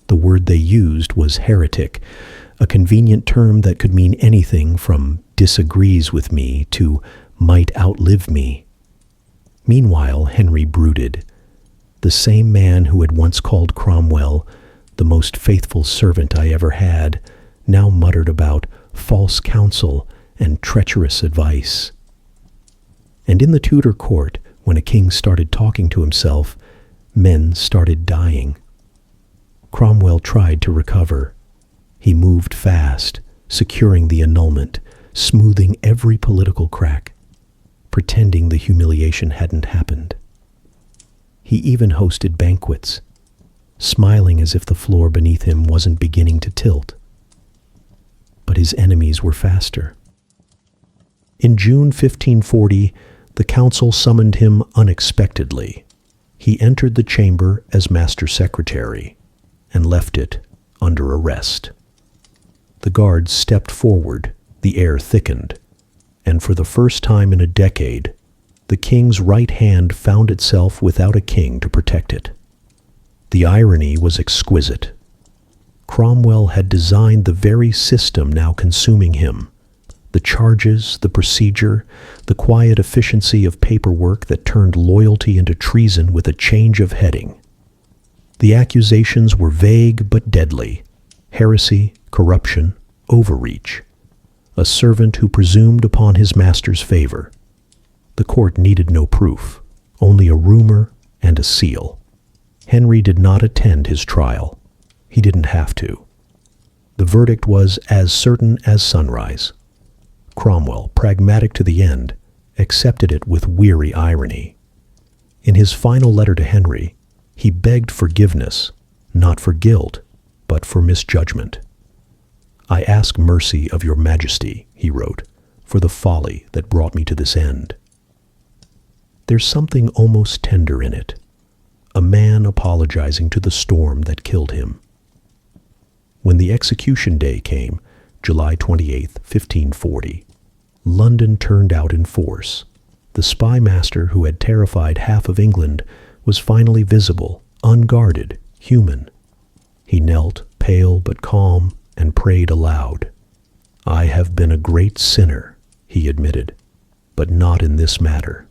The word they used was heretic, a convenient term that could mean anything from disagrees with me to might outlive me. Meanwhile, Henry brooded. The same man who had once called Cromwell the most faithful servant I ever had now muttered about false counsel and treacherous advice. And in the Tudor court, when a king started talking to himself, men started dying. Cromwell tried to recover. He moved fast, securing the annulment, smoothing every political crack, pretending the humiliation hadn't happened. He even hosted banquets, smiling as if the floor beneath him wasn't beginning to tilt. But his enemies were faster. In June 1540, the council summoned him unexpectedly. He entered the chamber as master secretary and left it under arrest. The guards stepped forward, the air thickened, and for the first time in a decade, the king's right hand found itself without a king to protect it. The irony was exquisite. Cromwell had designed the very system now consuming him. The charges, the procedure, the quiet efficiency of paperwork that turned loyalty into treason with a change of heading. The accusations were vague but deadly: heresy, corruption, overreach. A servant who presumed upon his master's favor. The court needed no proof, only a rumor and a seal. Henry did not attend his trial. He didn't have to. The verdict was as certain as sunrise. Cromwell, pragmatic to the end, accepted it with weary irony. In his final letter to Henry, he begged forgiveness, not for guilt, but for misjudgment. "I ask mercy of your majesty," he wrote, "for the folly that brought me to this end." There's something almost tender in it, a man apologizing to the storm that killed him. When the execution day came, July 28, 1540, London turned out in force. The spy master who had terrified half of England was finally visible, unguarded, human. He knelt, pale but calm, and prayed aloud. "I have been a great sinner," he admitted, "but not in this matter."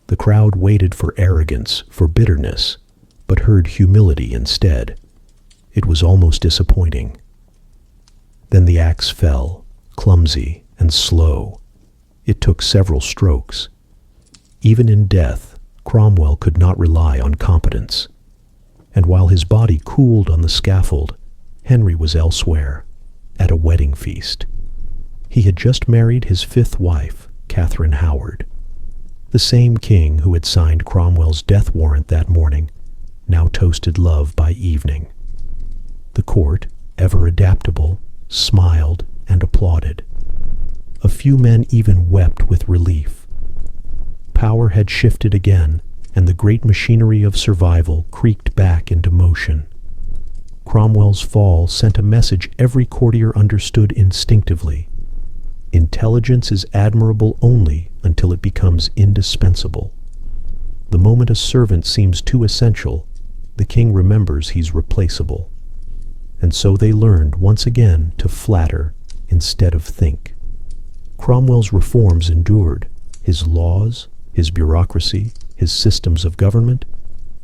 The crowd waited for arrogance, for bitterness, but heard humility instead. It was almost disappointing. Then the axe fell, clumsy and slow. It took several strokes. Even in death, Cromwell could not rely on competence. And while his body cooled on the scaffold, Henry was elsewhere, at a wedding feast. He had just married his fifth wife, Catherine Howard. The same king who had signed Cromwell's death warrant that morning now toasted love by evening. The court, ever adaptable, smiled and applauded. A few men even wept with relief. Power had shifted again, and the great machinery of survival creaked back into motion. Cromwell's fall sent a message every courtier understood instinctively. Intelligence is admirable only until it becomes indispensable. The moment a servant seems too essential, the king remembers he's replaceable. And so they learned once again to flatter instead of think. Cromwell's reforms endured, his laws, his bureaucracy, his systems of government,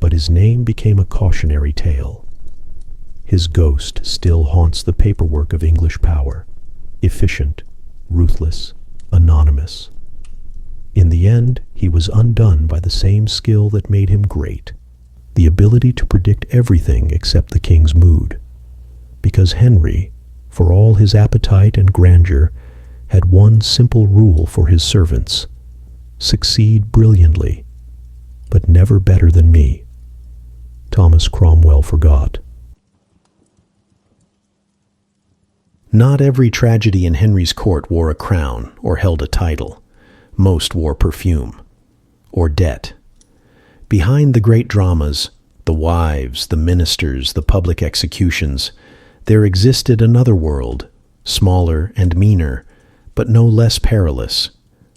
but his name became a cautionary tale. His ghost still haunts the paperwork of English power, efficient, ruthless, anonymous. In the end, he was undone by the same skill that made him great, the ability to predict everything except the king's mood. Because Henry, for all his appetite and grandeur, had one simple rule for his servants: succeed brilliantly, but never better than me. Thomas Cromwell forgot. Not every tragedy in Henry's court wore a crown or held a title. Most wore perfume or debt. Behind the great dramas, the wives, the ministers, the public executions, there existed another world, smaller and meaner, but no less perilous,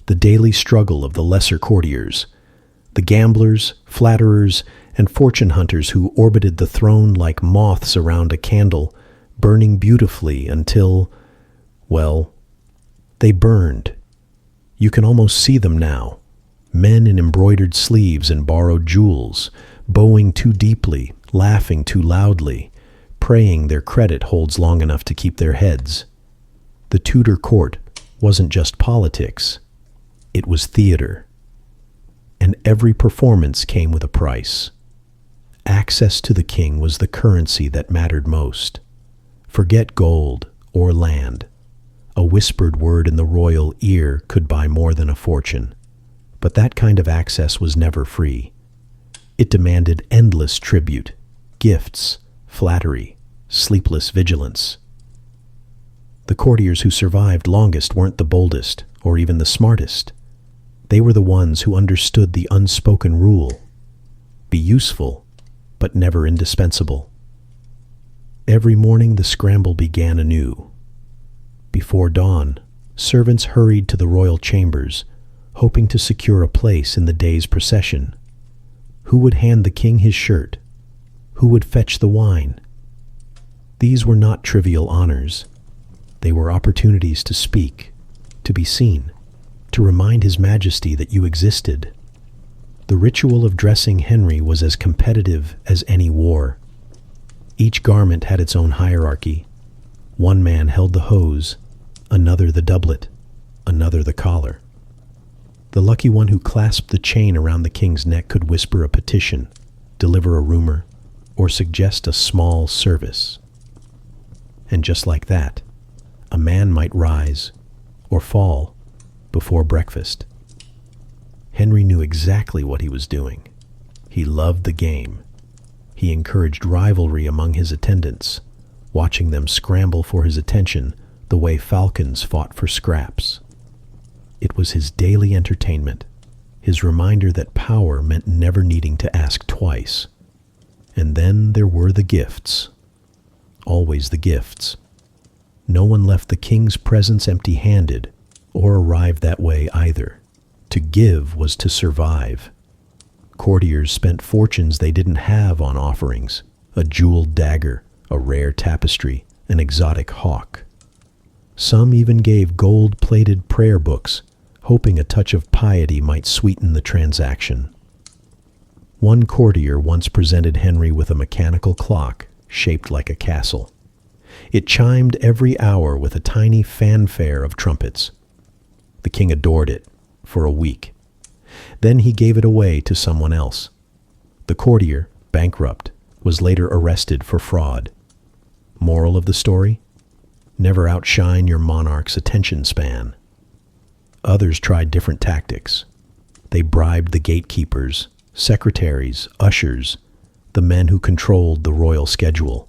the daily struggle of the lesser courtiers, the gamblers, flatterers, and fortune hunters who orbited the throne like moths around a candle, burning beautifully until, well, they burned. You can almost see them now, men in embroidered sleeves and borrowed jewels, bowing too deeply, laughing too loudly, praying their credit holds long enough to keep their heads. The Tudor court wasn't just politics, it was theater. And every performance came with a price. Access to the king was the currency that mattered most. Forget gold or land. A whispered word in the royal ear could buy more than a fortune. But that kind of access was never free. It demanded endless tribute, gifts, flattery, sleepless vigilance. The courtiers who survived longest weren't the boldest or even the smartest. They were the ones who understood the unspoken rule: be useful, but never indispensable. Every morning the scramble began anew. Before dawn, servants hurried to the royal chambers, hoping to secure a place in the day's procession. Who would hand the king his shirt? Who would fetch the wine? These were not trivial honors. They were opportunities to speak, to be seen, to remind His Majesty that you existed. The ritual of dressing Henry was as competitive as any war. Each garment had its own hierarchy. One man held the hose, another the doublet, another the collar. The lucky one who clasped the chain around the king's neck could whisper a petition, deliver a rumor, or suggest a small service. And just like that, a man might rise or fall before breakfast. Henry knew exactly what he was doing. He loved the game. He encouraged rivalry among his attendants, watching them scramble for his attention the way falcons fought for scraps. It was his daily entertainment, his reminder that power meant never needing to ask twice. And then there were the gifts. Always the gifts. No one left the king's presence empty-handed, or arrived that way either. To give was to survive. Courtiers spent fortunes they didn't have on offerings: a jeweled dagger, a rare tapestry, an exotic hawk. Some even gave gold-plated prayer books, hoping a touch of piety might sweeten the transaction. One courtier once presented Henry with a mechanical clock shaped like a castle. It chimed every hour with a tiny fanfare of trumpets. The king adored it for a week. Then he gave it away to someone else. The courtier, bankrupt, was later arrested for fraud. Moral of the story? Never outshine your monarch's attention span. Others tried different tactics. They bribed the gatekeepers, secretaries, ushers, the men who controlled the royal schedule.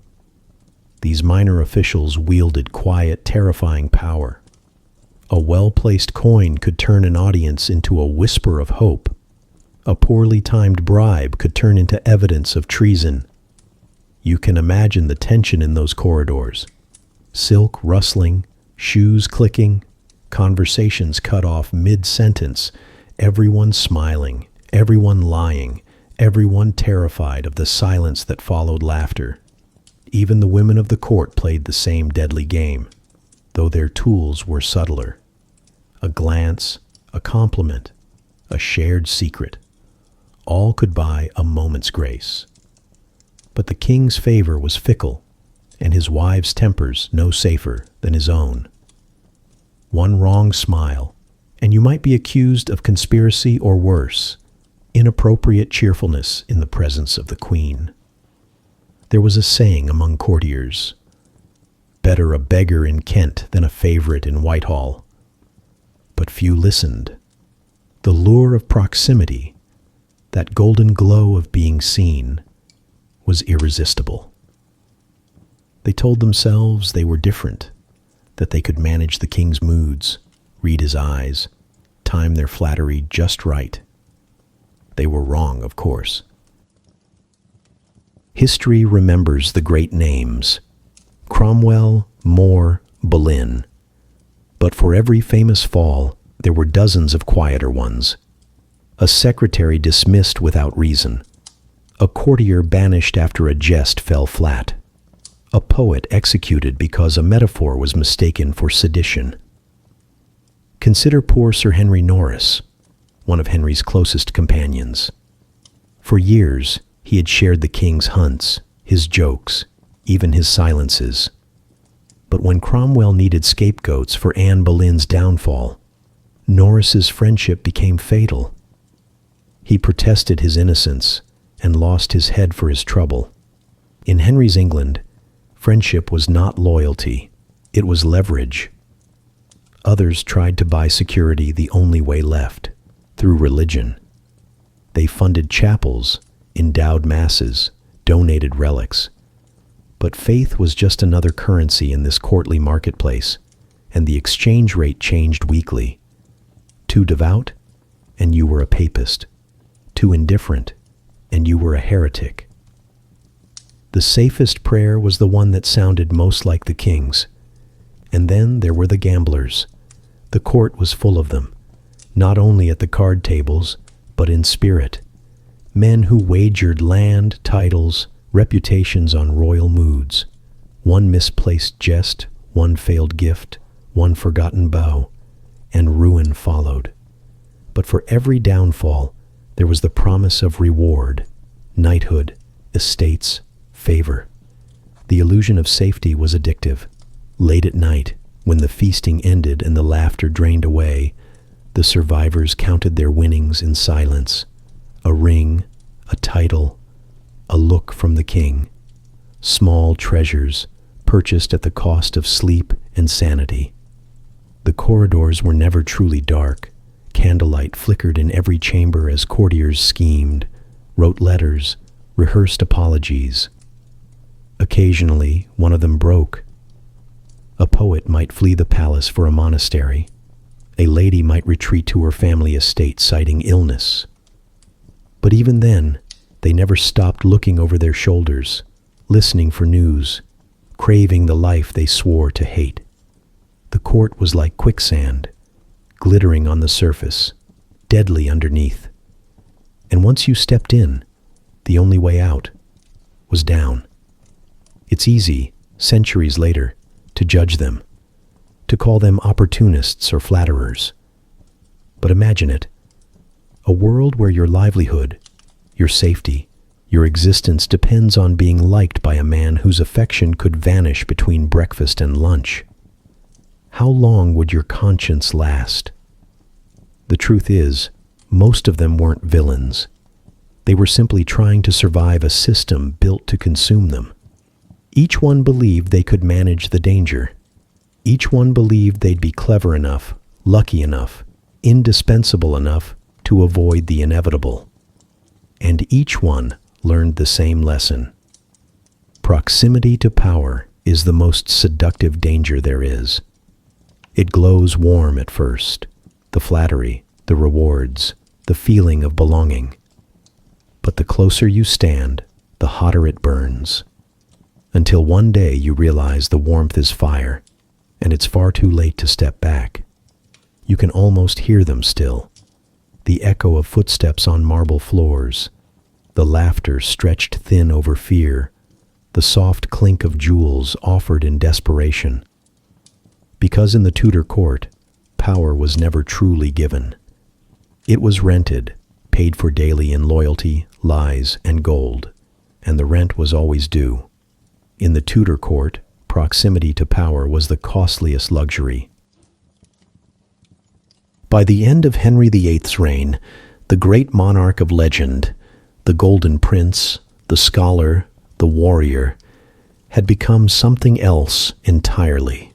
These minor officials wielded quiet, terrifying power. A well-placed coin could turn an audience into a whisper of hope. A poorly timed bribe could turn into evidence of treason. You can imagine the tension in those corridors. Silk rustling, shoes clicking, conversations cut off mid-sentence, everyone smiling, everyone lying, everyone terrified of the silence that followed laughter. Even the women of the court played the same deadly game, though their tools were subtler. A glance, a compliment, a shared secret. All could buy a moment's grace. But the king's favor was fickle, and his wives' tempers no safer than his own. One wrong smile, and you might be accused of conspiracy or worse, inappropriate cheerfulness in the presence of the queen. There was a saying among courtiers: better a beggar in Kent than a favorite in Whitehall. But few listened. The lure of proximity, that golden glow of being seen, was irresistible. They told themselves they were different, that they could manage the king's moods, read his eyes, time their flattery just right. They were wrong, of course. History remembers the great names: Cromwell, More, Boleyn. But for every famous fall, there were dozens of quieter ones. A secretary dismissed without reason. A courtier banished after a jest fell flat. A poet executed because a metaphor was mistaken for sedition. Consider poor Sir Henry Norris, one of Henry's closest companions. For years, he had shared the king's hunts, his jokes, even his silences. But when Cromwell needed scapegoats for Anne Boleyn's downfall, Norris's friendship became fatal. He protested his innocence and lost his head for his trouble. In Henry's England, friendship was not loyalty, it was leverage. Others tried to buy security the only way left, through religion. They funded chapels, endowed masses, donated relics. But faith was just another currency in this courtly marketplace. and the exchange rate changed weekly. Too devout, and you were a papist. Too indifferent, and you were a heretic. The safest prayer was the one that sounded most like the king's. And then there were the gamblers. The court was full of them, not only at the card tables, but in spirit. Men who wagered land, titles, reputations on royal moods. One misplaced jest, one failed gift, one forgotten bow, and ruin followed. But for every downfall, there was the promise of reward, knighthood, estates, favor. The illusion of safety was addictive. Late at night, when the feasting ended and the laughter drained away, the survivors counted their winnings in silence. A ring, a title, a look from the king. Small treasures purchased at the cost of sleep and sanity. The corridors were never truly dark. Candlelight flickered in every chamber as courtiers schemed, wrote letters, rehearsed apologies. Occasionally, one of them broke. A poet might flee the palace for a monastery. A lady might retreat to her family estate citing illness. But even then, they never stopped looking over their shoulders, listening for news, craving the life they swore to hate. The court was like quicksand, glittering on the surface, deadly underneath. And once you stepped in, the only way out was down. It's easy, centuries later, to judge them, to call them opportunists or flatterers. But imagine it, a world where your livelihood, your safety, your existence depends on being liked by a man whose affection could vanish between breakfast and lunch. How long would your conscience last? The truth is, most of them weren't villains. They were simply trying to survive a system built to consume them. Each one believed they could manage the danger. Each one believed they'd be clever enough, lucky enough, indispensable enough to avoid the inevitable. And each one learned the same lesson. Proximity to power is the most seductive danger there is. It glows warm at first, the flattery, the rewards, the feeling of belonging. But the closer you stand, the hotter it burns. Until one day you realize the warmth is fire, and it's far too late to step back. You can almost hear them still. The echo of footsteps on marble floors, the laughter stretched thin over fear, the soft clink of jewels offered in desperation. Because in the Tudor court, power was never truly given. It was rented, paid for daily in loyalty, lies, and gold, and the rent was always due. In the Tudor court, proximity to power was the costliest luxury. By the end of Henry VIII's reign, the great monarch of legend, the Golden Prince, the scholar, the warrior, had become something else entirely.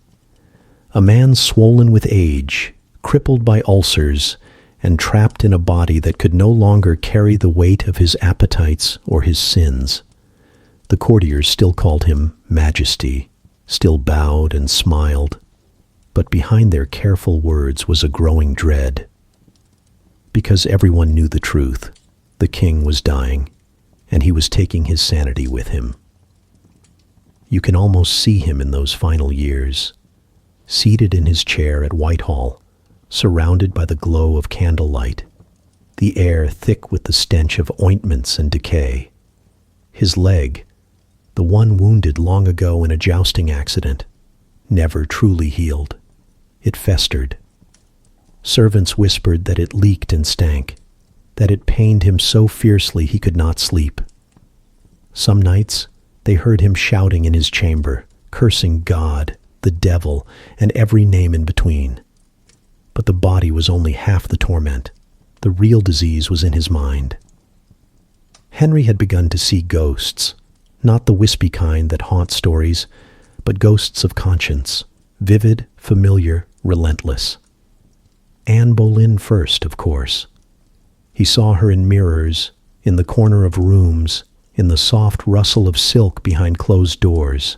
A man swollen with age, crippled by ulcers, and trapped in a body that could no longer carry the weight of his appetites or his sins. The courtiers still called him Majesty, still bowed and smiled, but behind their careful words was a growing dread. Because everyone knew the truth, the king was dying, and he was taking his sanity with him. You can almost see him in those final years, seated in his chair at Whitehall, surrounded by the glow of candlelight, the air thick with the stench of ointments and decay. His leg, the one wounded long ago in a jousting accident, never truly healed. It festered. Servants whispered that it leaked and stank, that it pained him so fiercely he could not sleep. Some nights, they heard him shouting in his chamber, cursing God, the devil, and every name in between. But the body was only half the torment. The real disease was in his mind. Henry had begun to see ghosts, not the wispy kind that haunt stories, but ghosts of conscience, vivid, familiar, relentless. Anne Boleyn first, of course. He saw her in mirrors, in the corner of rooms, in the soft rustle of silk behind closed doors.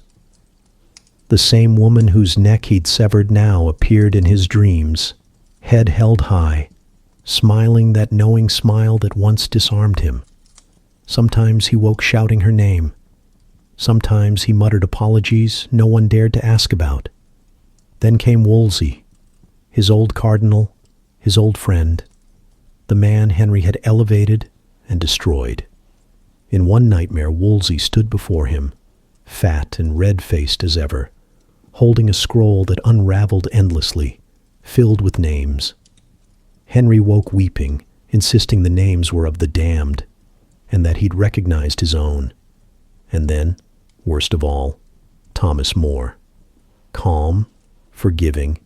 The same woman whose neck he'd severed now appeared in his dreams, head held high, smiling that knowing smile that once disarmed him. Sometimes he woke shouting her name. Sometimes he muttered apologies no one dared to ask about. Then came Wolsey, his old cardinal, his old friend, the man Henry had elevated and destroyed. In one nightmare, Wolsey stood before him, fat and red-faced as ever, holding a scroll that unraveled endlessly, filled with names. Henry woke weeping, insisting the names were of the damned, and that he'd recognized his own. And then, worst of all, Thomas More, calm, forgiving,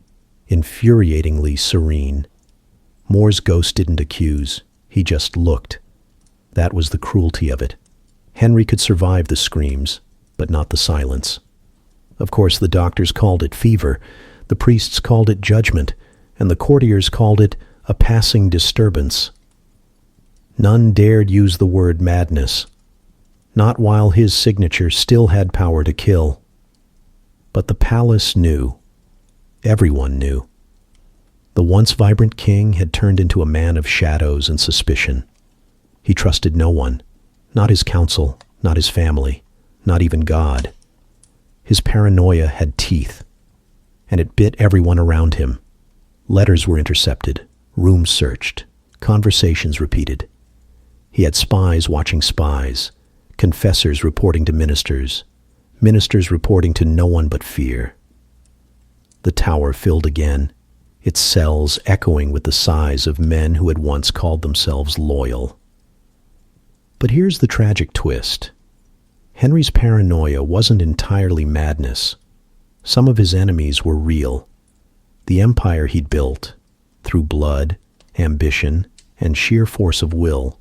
infuriatingly serene. More's ghost didn't accuse, he just looked. That was the cruelty of it. Henry could survive the screams, but not the silence. Of course, the doctors called it fever, the priests called it judgment, and the courtiers called it a passing disturbance. None dared use the word madness, not while his signature still had power to kill. But the palace knew. Everyone knew. The once vibrant king had turned into a man of shadows and suspicion. He trusted no one, not his council, not his family, not even God. His paranoia had teeth, and it bit everyone around him. Letters were intercepted, rooms searched, conversations repeated. He had spies watching spies, confessors reporting to ministers, ministers reporting to no one but fear. The tower filled again, its cells echoing with the sighs of men who had once called themselves loyal. But here's the tragic twist. Henry's paranoia wasn't entirely madness. Some of his enemies were real. The empire he'd built, through blood, ambition, and sheer force of will,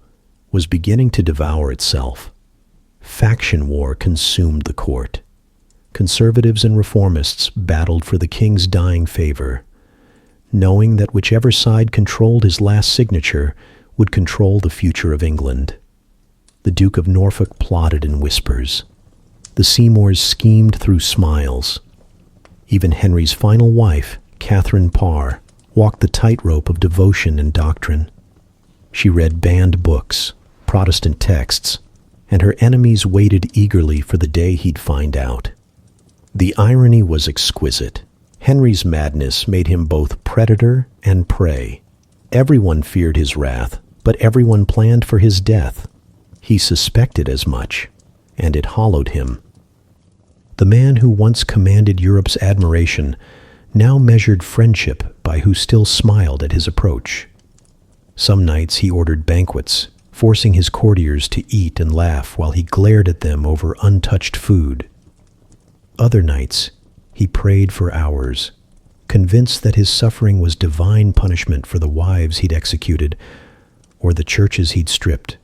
was beginning to devour itself. Faction war consumed the court. Conservatives and reformists battled for the king's dying favor, knowing that whichever side controlled his last signature would control the future of England. The Duke of Norfolk plotted in whispers. The Seymours schemed through smiles. Even Henry's final wife, Catherine Parr, walked the tightrope of devotion and doctrine. She read banned books, Protestant texts, and her enemies waited eagerly for the day he'd find out. The irony was exquisite. Henry's madness made him both predator and prey. Everyone feared his wrath, but everyone planned for his death. He suspected as much, and it hollowed him. The man who once commanded Europe's admiration now measured friendship by who still smiled at his approach. Some nights he ordered banquets, forcing his courtiers to eat and laugh while he glared at them over untouched food. Other nights he prayed for hours, convinced that his suffering was divine punishment for the wives he'd executed, or the churches he'd stripped,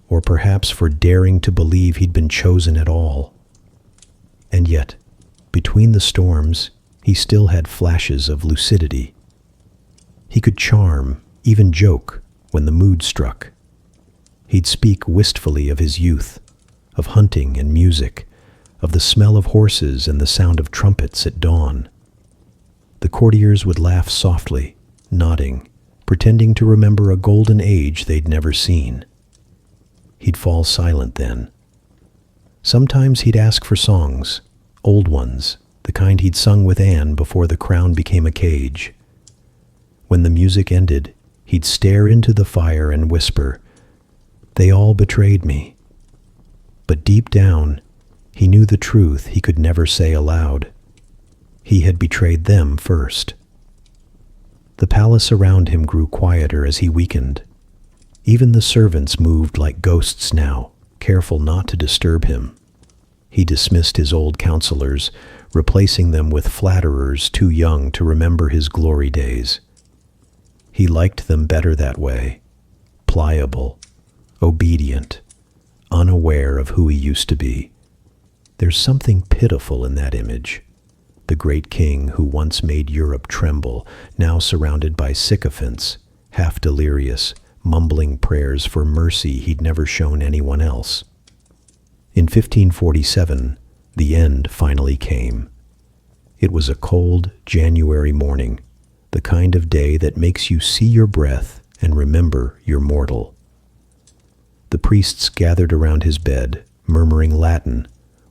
or perhaps for daring to believe he'd been chosen at all. And yet, between the storms, he still had flashes of lucidity. He could charm, even joke, when the mood struck. He'd speak wistfully of his youth, of hunting and music, of the smell of horses and the sound of trumpets at dawn. The courtiers would laugh softly, nodding, pretending to remember a golden age they'd never seen. He'd fall silent then. Sometimes he'd ask for songs, old ones, the kind he'd sung with Anne before the crown became a cage. When the music ended, he'd stare into the fire and whisper, "They all betrayed me." But deep down, he knew the truth he could never say aloud. He had betrayed them first. The palace around him grew quieter as he weakened. Even the servants moved like ghosts now, careful not to disturb him. He dismissed his old counselors, replacing them with flatterers too young to remember his glory days. He liked them better that way, pliable, obedient, unaware of who he used to be. There's something pitiful in that image. The great king who once made Europe tremble, now surrounded by sycophants, half delirious, mumbling prayers for mercy he'd never shown anyone else. In 1547, the end finally came. It was a cold January morning, the kind of day that makes you see your breath and remember you're mortal. The priests gathered around his bed, murmuring Latin,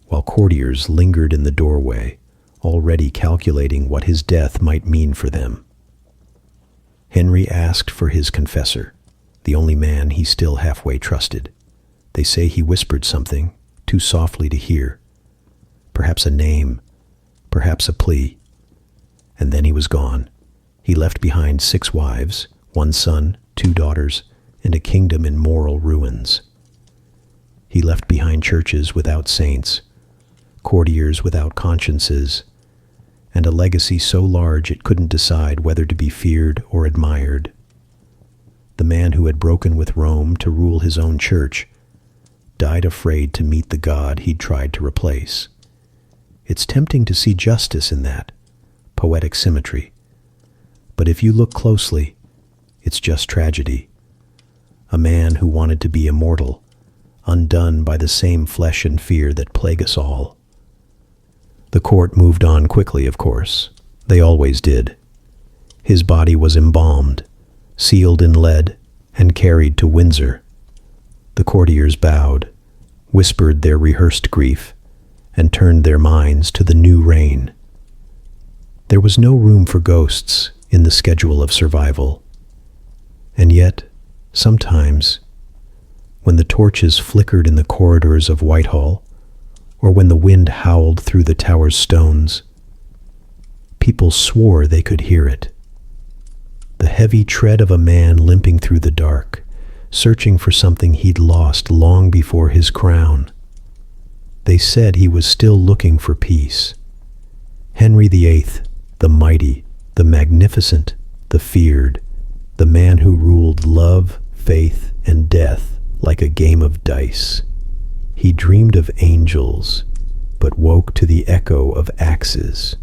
while courtiers lingered in the doorway, already calculating what his death might mean for them. Henry asked for his confessor, the only man he still halfway trusted. They say he whispered something, too softly to hear. Perhaps a name, perhaps a plea. And then he was gone. He left behind 6 wives, 1 son, 2 daughters, and a kingdom in moral ruins. He left behind churches without saints, courtiers without consciences, and a legacy so large it couldn't decide whether to be feared or admired. The man who had broken with Rome to rule his own church died afraid to meet the God he'd tried to replace. It's tempting to see justice in that, poetic symmetry. But if you look closely, it's just tragedy. A man who wanted to be immortal, undone by the same flesh and fear that plague us all. The court moved on quickly, of course. They always did. His body was embalmed, sealed in lead, and carried to Windsor. The courtiers bowed, whispered their rehearsed grief, and turned their minds to the new reign. There was no room for ghosts in the schedule of survival. And yet, sometimes, when the torches flickered in the corridors of Whitehall, or when the wind howled through the tower's stones, people swore they could hear it. The heavy tread of a man limping through the dark, searching for something he'd lost long before his crown. They said he was still looking for peace. Henry VIII, the mighty, the magnificent, the feared, the man who ruled love, faith, and death like a game of dice. He dreamed of angels, but woke to the echo of axes.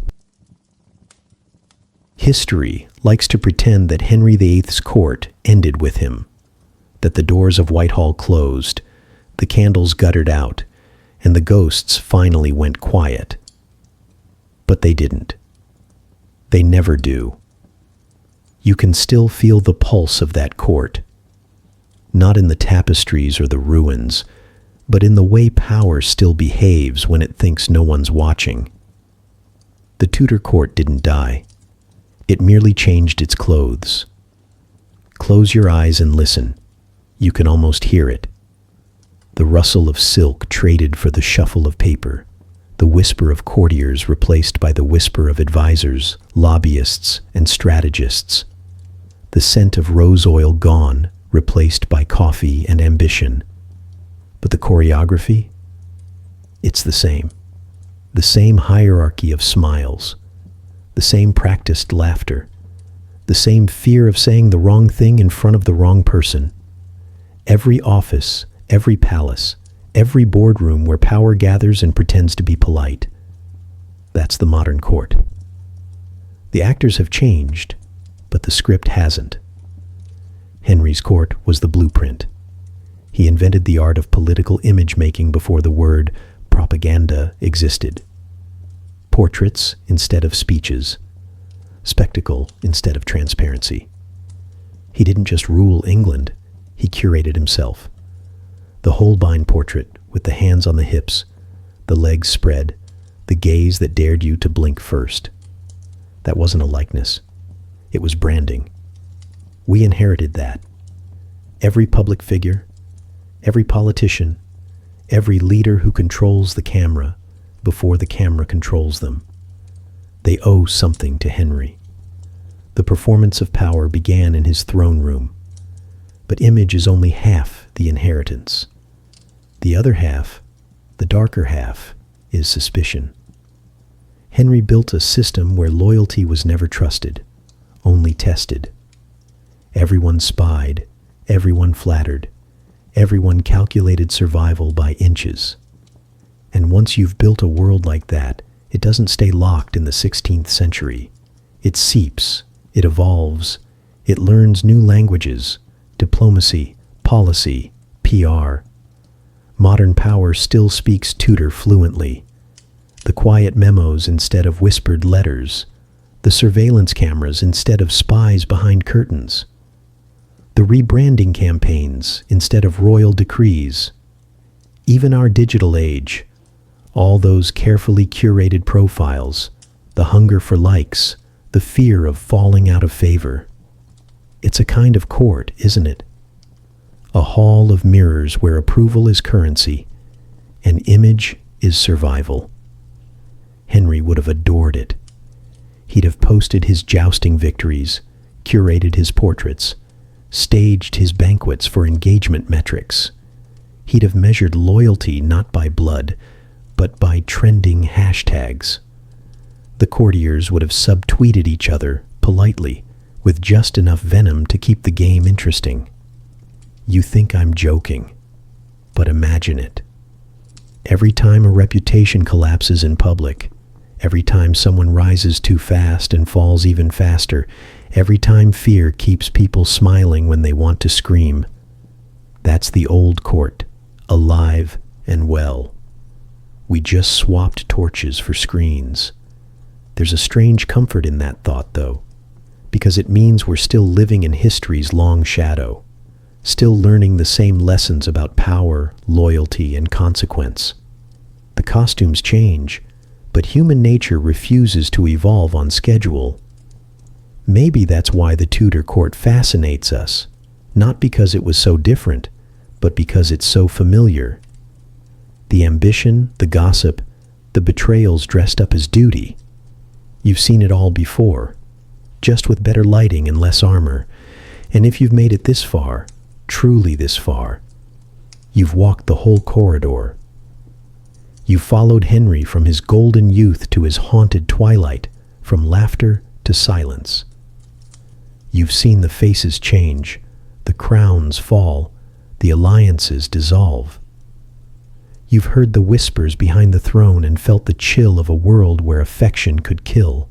History likes to pretend that Henry VIII's court ended with him, that the doors of Whitehall closed, the candles guttered out, and the ghosts finally went quiet. But they didn't. They never do. You can still feel the pulse of that court, not in the tapestries or the ruins, but in the way power still behaves when it thinks no one's watching. The Tudor court didn't die. It merely changed its clothes. Close your eyes and listen. You can almost hear it. The rustle of silk traded for the shuffle of paper, the whisper of courtiers replaced by the whisper of advisors, lobbyists, and strategists, the scent of rose oil gone, replaced by coffee and ambition. But the choreography? It's the same. The same hierarchy of smiles, the same practiced laughter, the same fear of saying the wrong thing in front of the wrong person. Every office, every palace, every boardroom where power gathers and pretends to be polite. That's the modern court. The actors have changed, but the script hasn't. Henry's court was the blueprint. He invented the art of political image-making before the word propaganda existed. Portraits instead of speeches. Spectacle instead of transparency. He didn't just rule England, he curated himself. The Holbein portrait with the hands on the hips, the legs spread, the gaze that dared you to blink first. That wasn't a likeness. It was branding. We inherited that. Every public figure, every politician, every leader who controls the camera before the camera controls them. They owe something to Henry. The performance of power began in his throne room, but image is only half the inheritance. The other half, the darker half, is suspicion. Henry built a system where loyalty was never trusted, only tested. Everyone spied, everyone flattered, everyone calculated survival by inches. And once you've built a world like that, it doesn't stay locked in the 16th century. It seeps, it evolves, it learns new languages, diplomacy, policy, PR. Modern power still speaks Tudor fluently, the quiet memos instead of whispered letters, the surveillance cameras instead of spies behind curtains, the rebranding campaigns instead of royal decrees, even our digital age, all those carefully curated profiles, the hunger for likes, the fear of falling out of favor. It's a kind of court, isn't it? A hall of mirrors where approval is currency and image is survival. Henry would have adored it. He'd have posted his jousting victories, curated his portraits, staged his banquets for engagement metrics. He'd have measured loyalty not by blood, but by trending hashtags. The courtiers would have subtweeted each other politely, with just enough venom to keep the game interesting. You think I'm joking, but imagine it. Every time a reputation collapses in public, every time someone rises too fast and falls even faster, every time fear keeps people smiling when they want to scream, that's the old court, alive and well. We just swapped torches for screens. There's a strange comfort in that thought, though, because it means we're still living in history's long shadow, still learning the same lessons about power, loyalty, and consequence. The costumes change, but human nature refuses to evolve on schedule. Maybe that's why the Tudor court fascinates us, not because it was so different, but because it's so familiar. The ambition, the gossip, the betrayals dressed up as duty. You've seen it all before, just with better lighting and less armor. And if you've made it this far, truly this far, you've walked the whole corridor. You followed Henry from his golden youth to his haunted twilight, from laughter to silence. You've seen the faces change, the crowns fall, the alliances dissolve. You've heard the whispers behind the throne and felt the chill of a world where affection could kill.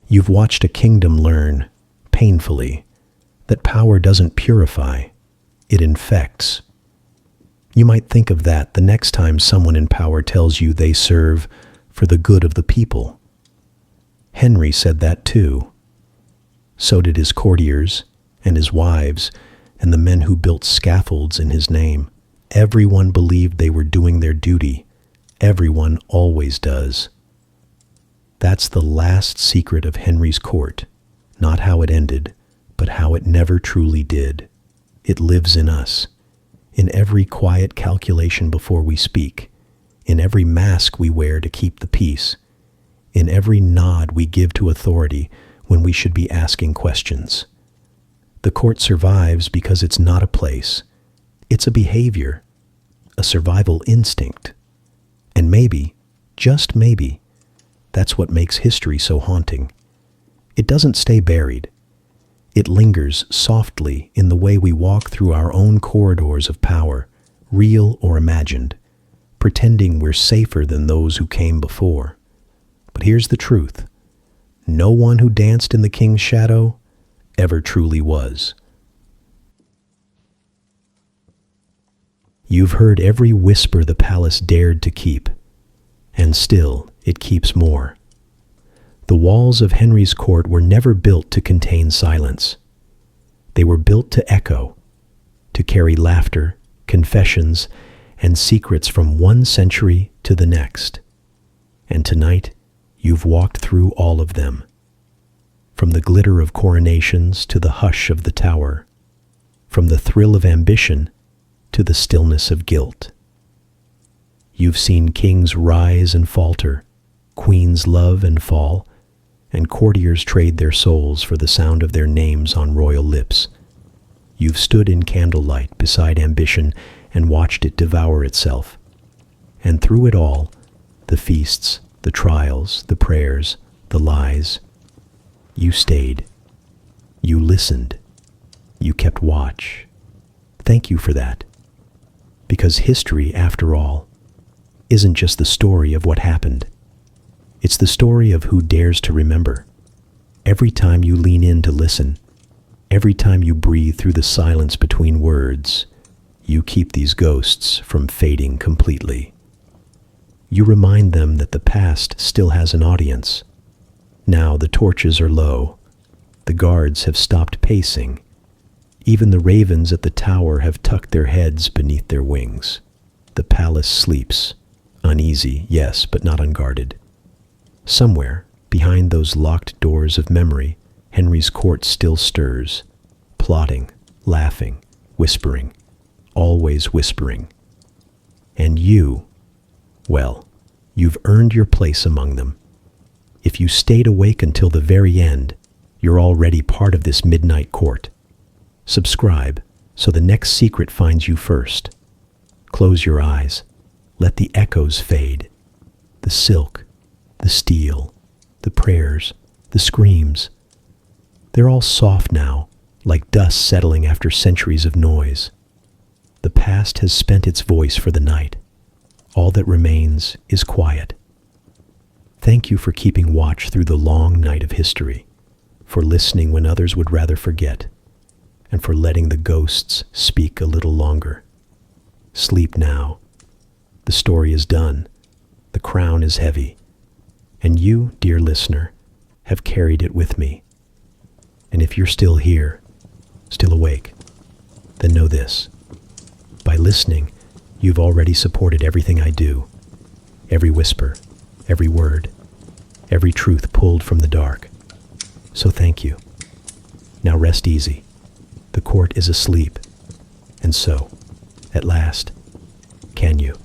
You've watched a kingdom learn, painfully, that power doesn't purify, it infects. You might think of that the next time someone in power tells you they serve for the good of the people. Henry said that too. So did his courtiers and his wives and the men who built scaffolds in his name. Everyone believed they were doing their duty. Everyone always does. That's the last secret of Henry's court, not how it ended, but how it never truly did. It lives in us, in every quiet calculation before we speak, in every mask we wear to keep the peace, in every nod we give to authority when we should be asking questions. The court survives because it's not a place. It's a behavior, a survival instinct. And maybe, just maybe, that's what makes history so haunting. It doesn't stay buried. It lingers softly in the way we walk through our own corridors of power, real or imagined, pretending we're safer than those who came before. But here's the truth. No one who danced in the king's shadow ever truly was. You've heard every whisper the palace dared to keep, and still it keeps more. The walls of Henry's court were never built to contain silence. They were built to echo, to carry laughter, confessions, and secrets from one century to the next. And tonight, you've walked through all of them. From the glitter of coronations to the hush of the tower, from the thrill of ambition to the stillness of guilt. You've seen kings rise and falter, queens love and fall, and courtiers trade their souls for the sound of their names on royal lips. You've stood in candlelight beside ambition and watched it devour itself. And through it all, the feasts, the trials, the prayers, the lies, you stayed. You listened. You kept watch. Thank you for that. Because history, after all, isn't just the story of what happened. It's the story of who dares to remember. Every time you lean in to listen, every time you breathe through the silence between words, you keep these ghosts from fading completely. You remind them that the past still has an audience. Now the torches are low. The guards have stopped pacing. Even the ravens at the tower have tucked their heads beneath their wings. The palace sleeps, uneasy, yes, but not unguarded. Somewhere, behind those locked doors of memory, Henry's court still stirs, plotting, laughing, whispering, always whispering. And you, well, you've earned your place among them. If you stayed awake until the very end, you're already part of this midnight court. Subscribe so the next secret finds you first. Close your eyes. Let the echoes fade. The silk, the steel, the prayers, the screams. They're all soft now, like dust settling after centuries of noise. The past has spent its voice for the night. All that remains is quiet. Thank you for keeping watch through the long night of history, for listening when others would rather forget, and for letting the ghosts speak a little longer. Sleep now. The story is done. The crown is heavy. And you, dear listener, have carried it with me. And if you're still here, still awake, then know this. By listening, you've already supported everything I do. Every whisper, every word, every truth pulled from the dark. So thank you. Now rest easy. The court is asleep. And so, at last, can you?